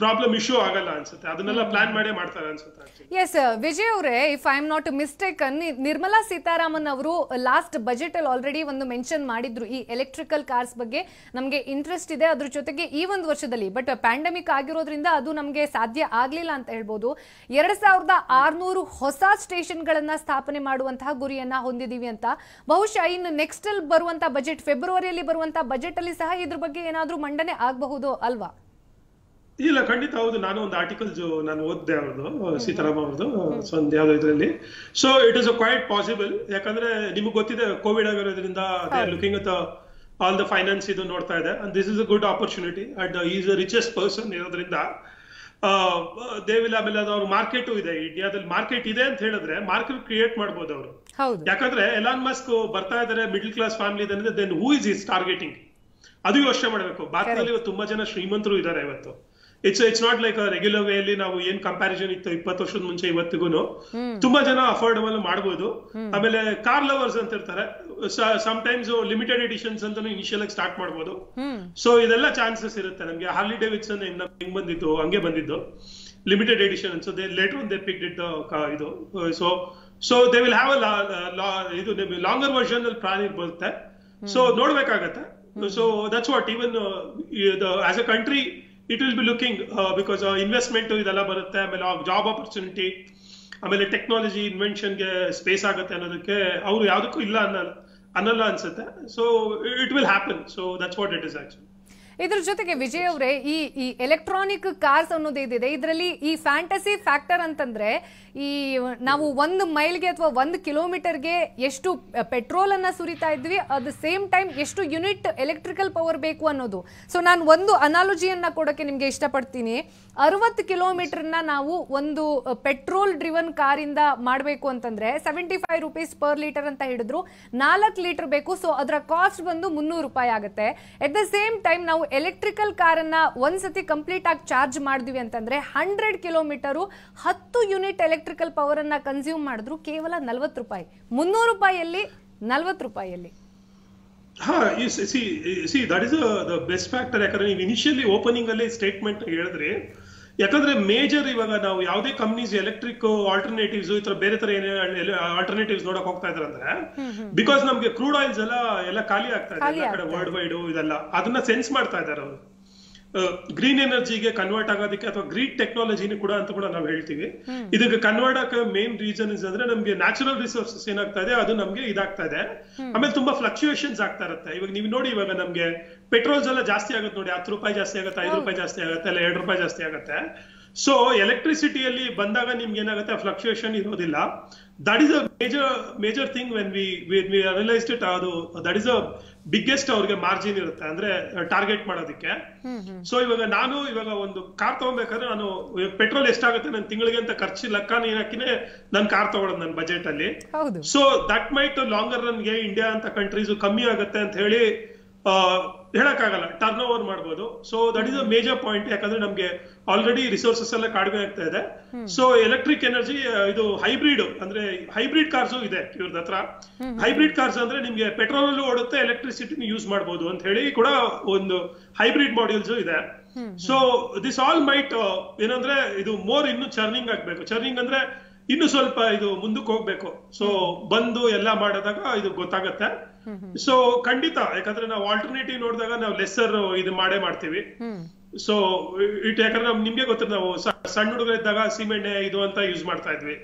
ಪ್ರಾಬ್ಲಮ್ ಇಶ್ಯೂ ಆಗಲ್ಲ ಅನ್ಸುತ್ತೆ. ಅದನ್ನೆಲ್ಲ ಪ್ಲಾನ್ ಮಾಡೇ ಮಾಡ್ತಾರೆ ಅನ್ಸುತ್ತೆ. ಎಸ್ ವಿಜಯ್ ಅವರೇ, if I am not mistaken, Nirmala Sitharaman ಅವರು ಲಾಸ್ಟ್ ಬಜೆಟ್ ಅಲ್ಲಿ ಆಲ್ರೆಡಿ ಒಂದು ಮೆನ್ಷನ್ ಮಾಡಿದ್ರು, ಈ ಎಲೆಕ್ಟ್ರಿಕಲ್ ಕಾರ್ಸ್ ಬಗ್ಗೆ ನಮಗೆ ಇಂಟ್ರೆಸ್ಟ್ ಇದೆ, ಅದ್ರ ಜೊತೆಗೆ ಈ ಒಂದು ವರ್ಷದಲ್ಲಿ, ಬಟ್ ಪ್ಯಾಂಡಮಿಕ್ ಆಗಿರೋದ್ರಿಂದ ಅದು ನಮಗೆ ಸಾಧ್ಯ ಆಗ್ಲಿಲ್ಲ ಅಂತ ಹೇಳ್ಬೋದು, 2600 ಹೊಸ ಸ್ಟೇಷನ್ಗಳನ್ನ ಸ್ಥಾಪನೆ ಮಾಡುವಂತಹ ಗುರಿಯನ್ನ ಹೊಂದಿದೀವಿ ಅಂತ. ಬಹುಶಃ ಇನ್ನು ನೆಕ್ಸ್ಟ್ ಅಲ್ಲಿ ಬರುವಂತ ಬಜೆಟ್, ಫೆಬ್ರವರಿಯಲ್ಲಿ ಬರುವಂತ ಬಜೆಟ್ ಅಲ್ಲಿ ಸಹ ಇದ್ರ ಬಗ್ಗೆ ಏನಾದ್ರೂ ಮಂಡನೆ ಆಗಬಹುದು ಅಲ್ವಾ? ಇಲ್ಲ, ಖಂಡಿತ ಹೌದು. ನಾನು ಒಂದು ಆರ್ಟಿಕಲ್ಸ್ ನಾನು ಓದ್ದೆ ಅವ್ರದ್ದು, ಸೀತಾರಾಮ್ ಅವ್ರದ್ದು ಒಂದು ಯಾವ್ದೋ ಇದ್ರಲ್ಲಿ. So it is quite possible. ಯಾಕಂದ್ರೆ ನಿಮ್ಗೆ ಗೊತ್ತಿದೆ, ಕೋವಿಡ್ ಆಗಿರೋದ್ರಿಂದ they are looking at all the finance ಇದು ನೋಡ್ತಾ ಇದೆ. And this is a good opportunity. And is a richest person ಇರೋದ್ರಿಂದ ದೇ ವಿಲ್, ಆಮೇಲೆ ಅವ್ರ ಮಾರ್ಕೆಟು ಇದೆ, ಇಂಡಿಯಾದಲ್ಲಿ ಮಾರ್ಕೆಟ್ ಇದೆ ಅಂತ ಹೇಳಿದ್ರೆ ಮಾರ್ಕೆಟ್ ಕ್ರಿಯೇಟ್ ಮಾಡ್ಬೋದು ಅವರು. ಯಾಕಂದ್ರೆ ಎಲಾನ್ ಮಸ್ಕ್ ಬರ್ತಾ ಇದಾರೆ ಮಿಡಲ್ ಕ್ಲಾಸ್ ಫ್ಯಾಮಿಲಿ ಇದೆ, then who is is targeting, ಅದು ಯೋಚನೆ ಮಾಡಬೇಕು. ಭಾರತದಲ್ಲಿ ತುಂಬಾ ಜನ ಶ್ರೀಮಂತರು ಇದ್ದಾರೆ ಇವತ್ತು. It's not like regular way ಅಲ್ಲಿ ನಾವು ಏನ್ ಕಂಪ್ಯಾರಿಸನ್ ಇತ್ತು 20 ವರ್ಷದ ಮುಂಚೆ ಇವತ್ತಿಗೂ ತುಂಬಾ ಜನ ಅಫೋರ್ಡಬಲ್ ಮಾಡ್ಬೋದು. ಆಮೇಲೆ ಕಾರ್ ಲವರ್ಸ್ ಅಂತ ಇರ್ತಾರೆ, ಸಮ್ ಟೈಮ್ಸ್ ಲಿಮಿಟೆಡ್ ಎಡಿಷನ್ಸ್ ಅಂತಾನು ಇನಿಷಿಯಲ್ ಆಗಿ ಸ್ಟಾರ್ಟ್ ಮಾಡ್ಬೋದು. ಸೊ ಇದೆಲ್ಲ ಚಾನ್ಸಸ್ ಇರುತ್ತೆ ನಮ್ಗೆ. ಹಾರ್ಲಿ ಡೇವಿಡ್ಸನ್ ಹೆಂಗ್ ಬಂದಿದ್ದು ಹಂಗೆ ಬಂದಿದ್ದು limited edition. So they later they picked it ಇದು. ಸೊ ದೇ ವಿಲ್ ಹ್ಯಾವ್ ಇದು ಲಾಂಗರ್ ವರ್ಷನ್ ಅಲ್ಲಿ ಪ್ಲಾನ್ ಬರುತ್ತೆ. ಸೊ ನೋಡ್ಬೇಕಾಗತ್ತೆ. So that's what even as a country it will be looking because investment ಇದೆಲ್ಲ ಬರುತ್ತೆ, ಆಮೇಲೆ ಜಾಬ್ ಆಪರ್ಚುನಿಟಿ, ಆಮೇಲೆ technology invention ಗೆ ಸ್ಪೇಸ್ ಆಗುತ್ತೆ ಅನ್ನೋದಕ್ಕೆ ಅವ್ರು ಯಾವ್ದಕ್ಕೂ ಇಲ್ಲ ಅನ್ನಲ್ಲ ಅನ್ಸುತ್ತೆ. So it will happen. So that's what it is actually. ಇದ್ರ ಜೊತೆಗೆ ವಿಜಯ್ ಅವರೇ, ಈ ಎಲೆಕ್ಟ್ರಾನಿಕ್ ಕಾರ್ಸ್ ಅನ್ನೋದು ಏನಿದೆ ಇದರಲ್ಲಿ ಈ ಫ್ಯಾಂಟಸಿ ಫ್ಯಾಕ್ಟರ್ ಅಂತಂದ್ರೆ ಈ ನಾವು 1 ಮೈಲ್ಗೆ ಅಥವಾ 1 ಕಿಲೋಮೀಟರ್ಗೆ ಎಷ್ಟು ಪೆಟ್ರೋಲ್ ಅನ್ನ ಸುರಿತಾ ಇದ್ವಿ, ಅಟ್ ದ ಸೇಮ್ ಟೈಮ್ ಎಷ್ಟು ಯೂನಿಟ್ ಎಲೆಕ್ಟ್ರಿಕಲ್ ಪವರ್ ಬೇಕು ಅನ್ನೋದು. ಸೊ ನಾನು ಒಂದು ಅನಾಲಜಿಯನ್ನ ಕೊಡೋಕೆ ನಿಮ್ಗೆ ಇಷ್ಟಪಡ್ತೀನಿ. 60 ಕಿಲೋಮೀಟರ್ನ ನಾವು ಒಂದು ಪೆಟ್ರೋಲ್ ಡ್ರಿವನ್ ಕಾರಿಂದ ಮಾಡಬೇಕು ಅಂತಂದ್ರೆ 75 ರೂಪೀಸ್ ಪರ್ ಲೀಟರ್ ಅಂತ ಹಿಡಿದ್ರು 4 ಲೀಟರ್ ಬೇಕು. ಸೊ ಅದರ ಕಾಸ್ಟ್ ಬಂದು 300 ರೂಪಾಯಿ ಆಗುತ್ತೆ. ಎಟ್ ದ ಸೇಮ್ ಟೈಮ್ ನಾವು ಎಲೆಕ್ಟ್ರಿಕಲ್ ಕಾರನ್ನ ಒಂದ್ಸತಿ ಕಂಪ್ಲೀಟ್ ಆಗಿ ಚಾರ್ಜ್ ಮಾಡಿದ್ವಿ ಅಂತಂದ್ರೆ 100 ಕಿಲೋಮೀಟರ್ 10 ಯೂನಿಟ್ ಎಲೆಕ್ಟ್ರಿಕಲ್ ಪವರ್ ಅನ್ನ ಕನ್ಸ್ಯೂಮ್ ಮಾಡಿದ್ರು ಕೇವಲ 40 ರೂಪಾಯಿ. 300 ರೂಪಾಯಿಯಲ್ಲಿ 40 ರೂಪಾಯಿಯಲ್ಲಿ. That is the best factor. ಯಾಕಂದ್ರೆ ನೀವು ಇನಿಷಿಯಲಿ ಓಪನಿಂಗ್ ಅಲ್ಲಿ ಸ್ಟೇಟ್ಮೆಂಟ್ ಹೇಳಿದ್ರಿ. ಯಾಕಂದ್ರೆ ಮೇಜರ್ ಇವಾಗ ನಾವು ಯಾವುದೇ ಕಂಪ್ನೀಸ್ ಎಲೆಕ್ಟ್ರಿಕ್ ಆಲ್ಟರ್ನೇಟಿವ್ಸ್ ಈ ತರ ಬೇರೆ ತರ ಏನೇ ಆಲ್ಟರ್ನೇಟಿವ್ಸ್ ನೋಡಕ್ ಹೋಗ್ತಾ ಇದಾರೆ ಅಂದ್ರೆ ಬಿಕಾಸ್ ನಮ್ಗೆ ಕ್ರೂಡ್ ಆಯಿಲ್ಸ್ ಎಲ್ಲ ಖಾಲಿ ಆಗ್ತಾ ಇದೆ ವರ್ಲ್ಡ್ ವೈಡ್. ಇದೆಲ್ಲ ಅದನ್ನ ಸೆನ್ಸ್ ಮಾಡ್ತಾ ಇದಾರೆ ಅವರು. ಗ್ರೀನ್ ಎನರ್ಜಿಗೆ ಕನ್ವರ್ಟ್ ಆಗೋದಕ್ಕೆ ಅಥವಾ ಗ್ರೀನ್ ಟೆಕ್ನಾಲಜಿನ ಕೂಡ ಅಂತ ಕೂಡ ನಾವು ಹೇಳ್ತೀವಿ. ಇದಕ್ಕೆ ಕನ್ವರ್ಟ್ ಆಗೋ ಮೇನ್ ರೀಸನ್ ಇಸ್ ಅಂದ್ರೆ ನಮ್ಗೆ ನ್ಯಾಚುರಲ್ ರಿಸೋರ್ಸಸ್ ಏನಾಗ್ತಾ ಇದೆ ಅದು ನಮ್ಗೆ ಇದಾಗ್ತಾ ಇದೆ. ಆಮೇಲೆ ತುಂಬಾ ಫ್ಲಕ್ಚುಯೇಷನ್ಸ್ ಆಗ್ತಾ ಇರುತ್ತೆ. ಇವಾಗ ನೀವು ನೋಡಿ, ಇವಾಗ ನಮ್ಗೆ ಪೆಟ್ರೋಲ್ಸ್ ಎಲ್ಲ ಜಾಸ್ತಿ ಆಗುತ್ತೆ ನೋಡಿ, 10 ರೂಪಾಯಿ ಜಾಸ್ತಿ ಆಗುತ್ತೆ, 5 ರೂಪಾಯಿ ಜಾಸ್ತಿ ಆಗುತ್ತೆ, ಇಲ್ಲ 2 ರೂಪಾಯಿ ಜಾಸ್ತಿ ಆಗುತ್ತೆ. ಸೊ ಎಲೆಕ್ಟ್ರಿಸಿಟಿಯಲ್ಲಿ ಬಂದಾಗ ನಿಮ್ಗೆ ಏನಾಗುತ್ತೆ, ಫ್ಲಕ್ಚುಯೇಷನ್ ಇರೋದಿಲ್ಲ. That is a major thing when we analysed it. ಅದು ದಟ್ ಇಸ್ ಅ ಬಿಗ್ಗೆಸ್ಟ್ ಅವ್ರಿಗೆ ಮಾರ್ಜಿನ್ ಇರುತ್ತೆ ಅಂದ್ರೆ ಟಾರ್ಗೆಟ್ ಮಾಡೋದಕ್ಕೆ. ಸೊ ಇವಾಗ ಒಂದು ಕಾರ್ ತಗೋಬೇಕಾದ್ರೆ ನಾನು ಪೆಟ್ರೋಲ್ ಎಷ್ಟಾಗುತ್ತೆ ನನ್ನ ತಿಂಗಳಿಗೆ ಅಂತ ಖರ್ಚು ಲೆಕ್ಕ ಹಾಕಿನೇ ನಾನು ಕಾರ್ ತಗೊಳ್ಳೋದು ನನ್ನ ಬಜೆಟ್ ಅಲ್ಲಿ. ಸೊ ದಟ್ ಮೈಟ್ ಲಾಂಗರ್ ರನ್ಗೆ ಇಂಡಿಯಾ ಅಂತ ಕಂಟ್ರೀಸ್ ಕಮ್ಮಿ ಆಗುತ್ತೆ ಅಂತ ಹೇಳಿ ಹೇಳಕ್ಕಾಗಲ್ಲ, ಟರ್ನ್ ಓವರ್ ಮಾಡ್ಬೋದು. So that is a major point. ಯಾಕಂದ್ರೆ ನಮ್ಗೆ ಆಲ್ರೆಡಿ ರಿಸೋರ್ಸಸ್ ಎಲ್ಲ ಕಡಿಮೆ ಆಗ್ತಾ ಇದೆ. ಸೊ ಎಲೆಕ್ಟ್ರಿಕ್ ಎನರ್ಜಿ ಇದು ಹೈಬ್ರಿಡ್ ಅಂದ್ರೆ ಹೈಬ್ರಿಡ್ ಕಾರ್ಸ್ ಇದೆ ಇವ್ರದ ಹತ್ರ. ಹೈಬ್ರಿಡ್ ಕಾರ್ಸ್ ಅಂದ್ರೆ ನಿಮ್ಗೆ ಪೆಟ್ರೋಲ್ ಓಡುತ್ತೆ, ಎಲೆಕ್ಟ್ರಿಸಿಟಿನ ಯೂಸ್ ಮಾಡಬಹುದು ಅಂತ ಹೇಳಿ ಕೂಡ ಒಂದು ಹೈಬ್ರಿಡ್ ಮಾಡ್ಯೂಲ್ಸ್ ಇದೆ. ಸೊ ದಿಸ್ ಆಲ್ ಮೈಟ್ ಏನಂದ್ರೆ ಇದು ಮೋರ್ ಇನ್ನು ಚರ್ನಿಂಗ್ ಆಗ್ಬೇಕು. ಚರ್ನಿಂಗ್ ಅಂದ್ರೆ ಇನ್ನು ಸ್ವಲ್ಪ ಇದು ಮುಂದಕ್ಕೆ ಹೋಗ್ಬೇಕು. ಸೊ ಬಂದು ಎಲ್ಲ ಮಾಡಿದಾಗ ಇದು ಗೊತ್ತಾಗತ್ತೆ. ಸೊ ಖಂಡಿತ, ಯಾಕಂದ್ರೆ ನಾವು ಆಲ್ಟರ್ನೇಟಿವ್ ನೋಡಿದಾಗ ನಾವು ಲೆಸ್ಸರ್ ಇದು ಮಾಡ್ತೀವಿ. ಸೊ ಯಾಕಂದ್ರೆ ನಿಮ್ಗೆ ಗೊತ್ತಿಲ್ಲ, ನಾವು ಸಣ್ಣ ಹುಡುಗರಿದ್ದಾಗ ಸೀಮೆಣ್ಣೆ ಇದು ಅಂತ ಯೂಸ್ ಮಾಡ್ತಾ ಇದ್ವಿ.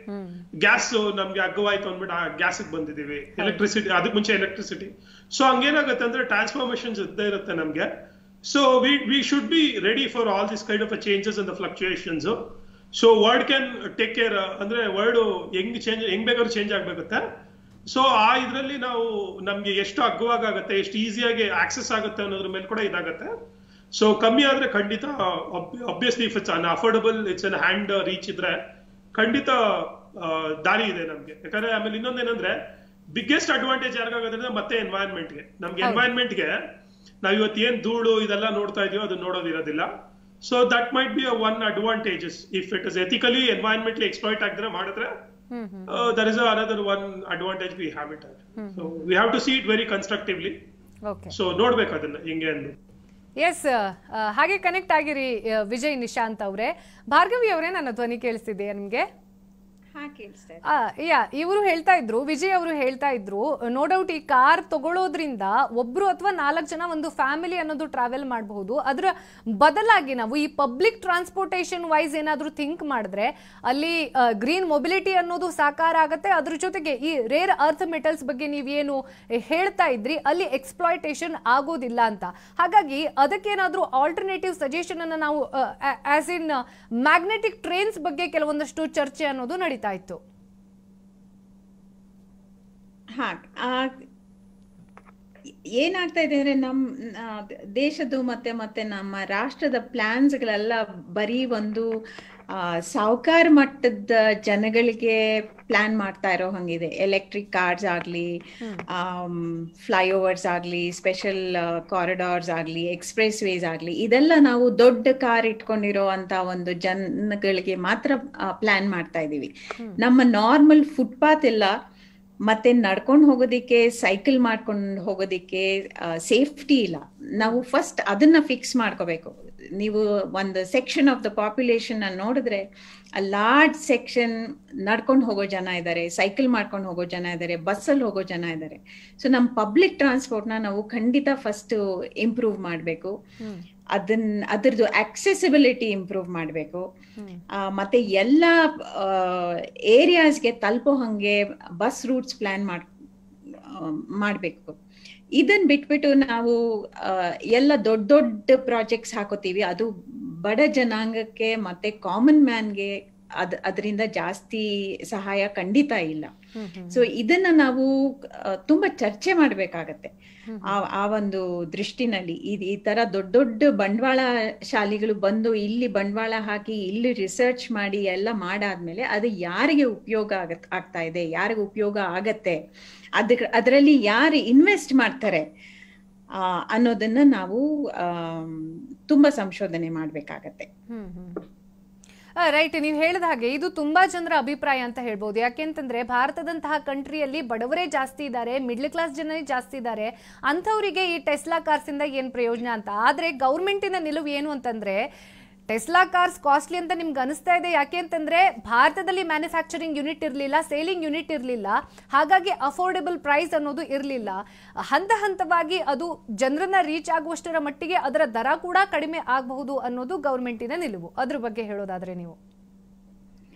ಗ್ಯಾಸ್ ನಮ್ಗೆ ಅಗ್ಗವಾಯ್ತು ಅಂದ್ಬಿಟ್ಟು ಆ ಗ್ಯಾಸ್ ಬಂದಿದೀವಿ. ಎಲೆಕ್ಟ್ರಿಸಿಟಿ ಅದಕ್ಕೆ ಮುಂಚೆ ಎಲೆಕ್ಟ್ರಿಸಿಟಿ. ಸೊ ಹಂಗೇನಾಗುತ್ತೆ ಅಂದ್ರೆ ಟ್ರಾನ್ಸ್ಫಾರ್ಮೇಶನ್ಸ್ ಇದ್ದೇ ಇರುತ್ತೆ ನಮ್ಗೆ. So we should be ready for all this kind of changes and the fluctuations. So word can take care. ಅಂದ್ರೆ ವರ್ಡ್ ಹೆಂಗ್ ಬೇಕಾದ್ರೂ ಚೇಂಜ್ ಆಗ್ಬೇಕತ್ತೆ. ಸೊ ಆ ಇದ್ರಲ್ಲಿ ನಾವು ನಮ್ಗೆ ಎಷ್ಟು ಅಗ್ಗವಾಗುತ್ತೆ, ಎಷ್ಟು ಈಸಿಯಾಗಿ ಆಕ್ಸೆಸ್ ಆಗುತ್ತೆ ಅನ್ನೋದ್ರ ಮೇಲೆ ಕೂಡ ಇದಾಗತ್ತೆ. ಸೊ ಕಮ್ಮಿ ಆದ್ರೆ ಖಂಡಿತ obviously if it's an affordable, it's an hand reach ಇದ್ರೆ ಖಂಡಿತ ದಾರಿ ಇದೆ ನಮ್ಗೆ. ಯಾಕಂದ್ರೆ ಆಮೇಲೆ ಇನ್ನೊಂದೇನಂದ್ರೆ ಬಿಗ್ಗೆಸ್ಟ್ ಅಡ್ವಾಂಟೇಜ್ ಯಾರಿಗಾಗೋದ್ರಿಂದ ಮತ್ತೆ ಎನ್ವೈರನ್ಮೆಂಟ್ಗೆ. ನಮ್ಗೆ ಎನ್ವೈರನ್ಮೆಂಟ್ಗೆ ನಾವ್ ಇವತ್ತು ಏನ್ ಧೂಳು ಇದೆಲ್ಲ ನೋಡ್ತಾ ಇದೀವೋ ಅದು ನೋಡೋದಿರೋದಿಲ್ಲ. So that might be one advantages if it is ethically environmentally exploit ಆಗಿದ್ರೆ ಮಾಡಿದ್ರೆ. That is another one advantage we have it. So we have to see it very constructively. Okay. So ನೋಡ್ಬೇಕು ಅದನ್ನ ಹಿಂಗೆ ಅಂದು. ಎಸ್, ಹಾಗೆ connect ಆಗಿರಿ ವಿಜಯ್ ನಿಶಾಂತ್ ಅವರೇ. ಭಾರ್ಗವಿ ಅವರೇ, ನನ್ನ ಧ್ವನಿ ಕೇಳಿಸ್ತಿದೆಯಾ ನಿಮ್ಗೆ? ಇವರು ಹೇಳ್ತಾ ಇದ್ರು, ವಿಜಯ್ ಅವರು ಹೇಳ್ತಾ ಇದ್ರು, ನೋ ಡೌಟ್ ಈ ಕಾರ್ ತಗೊಳ್ಳೋದ್ರಿಂದ ಒಬ್ರು ಅಥವಾ 4 ಜನ ಒಂದು ಫ್ಯಾಮಿಲಿ ಅನ್ನೋದು ಟ್ರಾವೆಲ್ ಮಾಡಬಹುದು. ಅದರ ಬದಲಾಗಿ ನಾವು ಈ ಪಬ್ಲಿಕ್ ಟ್ರಾನ್ಸ್ಪೋರ್ಟೇಷನ್ ವೈಸ್ ಏನಾದ್ರೂ ಥಿಂಕ್ ಮಾಡಿದ್ರೆ ಅಲ್ಲಿ ಗ್ರೀನ್ ಮೊಬಿಲಿಟಿ ಅನ್ನೋದು ಸಾಕಾರ ಆಗತ್ತೆ. ಅದ್ರ ಜೊತೆಗೆ ಈ ರೇರ್ ಅರ್ತ್ ಮೆಟಲ್ಸ್ ಬಗ್ಗೆ ನೀವೇನು ಹೇಳ್ತಾ ಇದ್ರಿ ಅಲ್ಲಿ ಎಕ್ಸ್ಪ್ಲಾಯ್ಟೇಷನ್ ಆಗೋದಿಲ್ಲ ಅಂತ. ಹಾಗಾಗಿ ಅದಕ್ಕೇನಾದ್ರೂ ಆಲ್ಟರ್ನೇಟಿವ್ ಸಜೆಷನ್ ಅನ್ನ ನಾವು ಆಸ್ ಇನ್ ಮ್ಯಾಗ್ನೆಟಿಕ್ ಟ್ರೈನ್ಸ್ ಬಗ್ಗೆ ಕೆಲವೊಂದಷ್ಟು ಚರ್ಚೆ ಅನ್ನೋದು ನಡೀತಾ ಇತ್ತು. ಏನಾಗ್ತಾ ಇದೆ ಅಂದ್ರೆ ದೇಶದ್ದು ಮತ್ತೆ ನಮ್ಮ ರಾಷ್ಟ್ರದ ಪ್ಲಾನ್ಸ್ಗಳೆಲ್ಲ ಬರೀ ಒಂದು ಸಾಹುಕಾರ ಮಟ್ಟದ ಜನಗಳಿಗೆ ಪ್ಲಾನ್ ಮಾಡ್ತಾ ಇರೋ ಹಂಗಿದೆ. ಎಲೆಕ್ಟ್ರಿಕ್ ಕಾರ್ಸ್ ಆಗ್ಲಿ, ಫ್ಲೈಓವರ್ಸ್ ಆಗ್ಲಿ, ಸ್ಪೆಷಲ್ ಕಾರಿಡಾರ್ಸ್ ಆಗ್ಲಿ, ಎಕ್ಸ್ಪ್ರೆಸ್ ವೇಸ್ ಆಗ್ಲಿ, ಇದೆಲ್ಲ ನಾವು ದೊಡ್ಡ ಕಾರ್ ಇಟ್ಕೊಂಡಿರೋ ಅಂತ ಒಂದು ಜನಗಳಿಗೆ ಮಾತ್ರ ಪ್ಲಾನ್ ಮಾಡ್ತಾ ಇದೀವಿ. ನಮ್ಮ ನಾರ್ಮಲ್ ಫುಟ್ಪಾತ್ ಎಲ್ಲ ಮತ್ತೆ ನಡ್ಕೊಂಡು ಹೋಗೋದಿಕ್ಕೆ, ಸೈಕಲ್ ಮಾಡ್ಕೊಂಡು ಹೋಗೋದಿಕ್ಕೆ ಸೇಫ್ಟಿ ಇಲ್ಲ. ನಾವು ಫಸ್ಟ್ ಅದನ್ನ ಫಿಕ್ಸ್ ಮಾಡ್ಕೋಬೇಕು. ನೀವು ಒಂದು ಸೆಕ್ಷನ್ ಆಫ್ ದ ಪಾಪ್ಯುಲೇಷನ್ ನೋಡಿದ್ರೆ ಲಾರ್ಜ್ ಸೆಕ್ಷನ್ ನಡ್ಕೊಂಡು ಹೋಗೋ ಜನ ಇದ್ದಾರೆ, ಸೈಕಲ್ ಮಾಡ್ಕೊಂಡು ಹೋಗೋ ಜನ ಇದ್ದಾರೆ, ಬಸ್ಸಲ್ಲಿ ಹೋಗೋ ಜನ ಇದ್ದಾರೆ. ಸೊ ನಮ್ಮ ಪಬ್ಲಿಕ್ ಟ್ರಾನ್ಸ್ಪೋರ್ಟ್ನ ನಾವು ಖಂಡಿತ ಫಸ್ಟ್ ಇಂಪ್ರೂವ್ ಮಾಡಬೇಕು. ಅದ್ರದ್ದು ಆಕ್ಸೆಸಿಬಿಲಿಟಿ ಇಂಪ್ರೂವ್ ಮಾಡಬೇಕು. ಮತ್ತೆ ಎಲ್ಲ ಏರಿಯಾಸ್ಗೆ ತಲುಪೋ ಹಂಗೆ ಬಸ್ ರೂಟ್ಸ್ ಪ್ಲಾನ್ ಮಾಡಬೇಕು. ಇದನ್ ಬಿಟ್ಬಿಟ್ಟು ನಾವು ಎಲ್ಲ ದೊಡ್ಡ ದೊಡ್ಡ ಪ್ರಾಜೆಕ್ಟ್ಸ್ ಹಾಕೋತೀವಿ. ಅದು ಬಡ ಜನಾಂಗಕ್ಕೆ ಮತ್ತೆ ಕಾಮನ್ ಮ್ಯಾನ್ಗೆ ಅದರಿಂದ ಜಾಸ್ತಿ ಸಹಾಯ ಖಂಡಿತ ಇಲ್ಲ. ಸೊ ಇದನ್ನ ನಾವು ತುಂಬಾ ಚರ್ಚೆ ಮಾಡ್ಬೇಕಾಗತ್ತೆ ಆ ಒಂದು ದೃಷ್ಟಿನಲ್ಲಿ. ಈ ತರ ದೊಡ್ಡ ದೊಡ್ಡ ಬಂಡವಾಳ ಶಾಲಿಗಳು ಬಂದು ಇಲ್ಲಿ ಬಂಡವಾಳ ಹಾಕಿ ಇಲ್ಲಿ ರಿಸರ್ಚ್ ಮಾಡಿ ಎಲ್ಲ ಮಾಡಾದ್ಮೇಲೆ ಅದು ಯಾರಿಗೆ ಉಪಯೋಗ ಆಗ್ತಾ ಇದೆ, ಯಾರಿಗೆ ಉಪಯೋಗ ಆಗತ್ತೆ, ಅದರಲ್ಲಿ ಯಾರು ಇನ್ವೆಸ್ಟ್ ಮಾಡ್ತಾರೆ ಅನ್ನೋದನ್ನ ನಾವು ತುಂಬಾ ಸಂಶೋಧನೆ ಮಾಡ್ಬೇಕಾಗತ್ತೆ. ರೈಟ್, ನೀವು ಹೇಳಿದ ಹಾಗೆ ಇದು ತುಂಬಾ ಜನರ ಅಭಿಪ್ರಾಯ ಅಂತ ಹೇಳ್ಬೋದು. ಯಾಕೆಂತಂದ್ರೆ ಭಾರತದಂತಹ ಕಂಟ್ರಿಯಲ್ಲಿ ಬಡವರೇ ಜಾಸ್ತಿ ಇದ್ದಾರೆ, ಮಿಡ್ಲ್ ಕ್ಲಾಸ್ ಜನರೇ ಜಾಸ್ತಿ ಇದ್ದಾರೆ. ಅಂಥವರಿಗೆ ಈ ಟೆಸ್ಲಾ ಕಾರ್ಸ್ ಇಂದ ಏನ್ ಪ್ರಯೋಜನ ಅಂತ. ಆದ್ರೆ ಗೌರ್ಮೆಂಟಿನ ನಿಲುವು ಏನು ಅಂತಂದ್ರೆ, ಟೆಸ್ಲಾ ಕಾರ್ಸ್ ಕಾಸ್ಟ್ಲಿ ಅಂತ ನಿಮ್ಗೆ ಅನಿಸ್ತಾ ಇದೆ. ಯಾಕೆ ಅಂತಂದ್ರೆ ಭಾರತದಲ್ಲಿ ಮ್ಯಾನುಫ್ಯಾಕ್ಚರಿಂಗ್ ಯೂನಿಟ್ ಇರಲಿಲ್ಲ, ಸೇಲಿಂಗ್ ಯೂನಿಟ್ ಇರಲಿಲ್ಲ, ಹಾಗಾಗಿ ಅಫೋರ್ಡೆಬಲ್ ಪ್ರೈಸ್ ಅನ್ನೋದು ಇರಲಿಲ್ಲ. ಹಂತ ಹಂತವಾಗಿ ಅದು ಜನರನ್ನ ರೀಚ್ ಆಗುವಷ್ಟರ ಮಟ್ಟಿಗೆ ಅದರ ದರ ಕೂಡ ಕಡಿಮೆ ಆಗಬಹುದು ಅನ್ನೋದು ಗೌರ್ಮೆಂಟಿನ ನಿಲುವು. ಅದ್ರ ಬಗ್ಗೆ ಹೇಳೋದಾದ್ರೆ ನೀವು?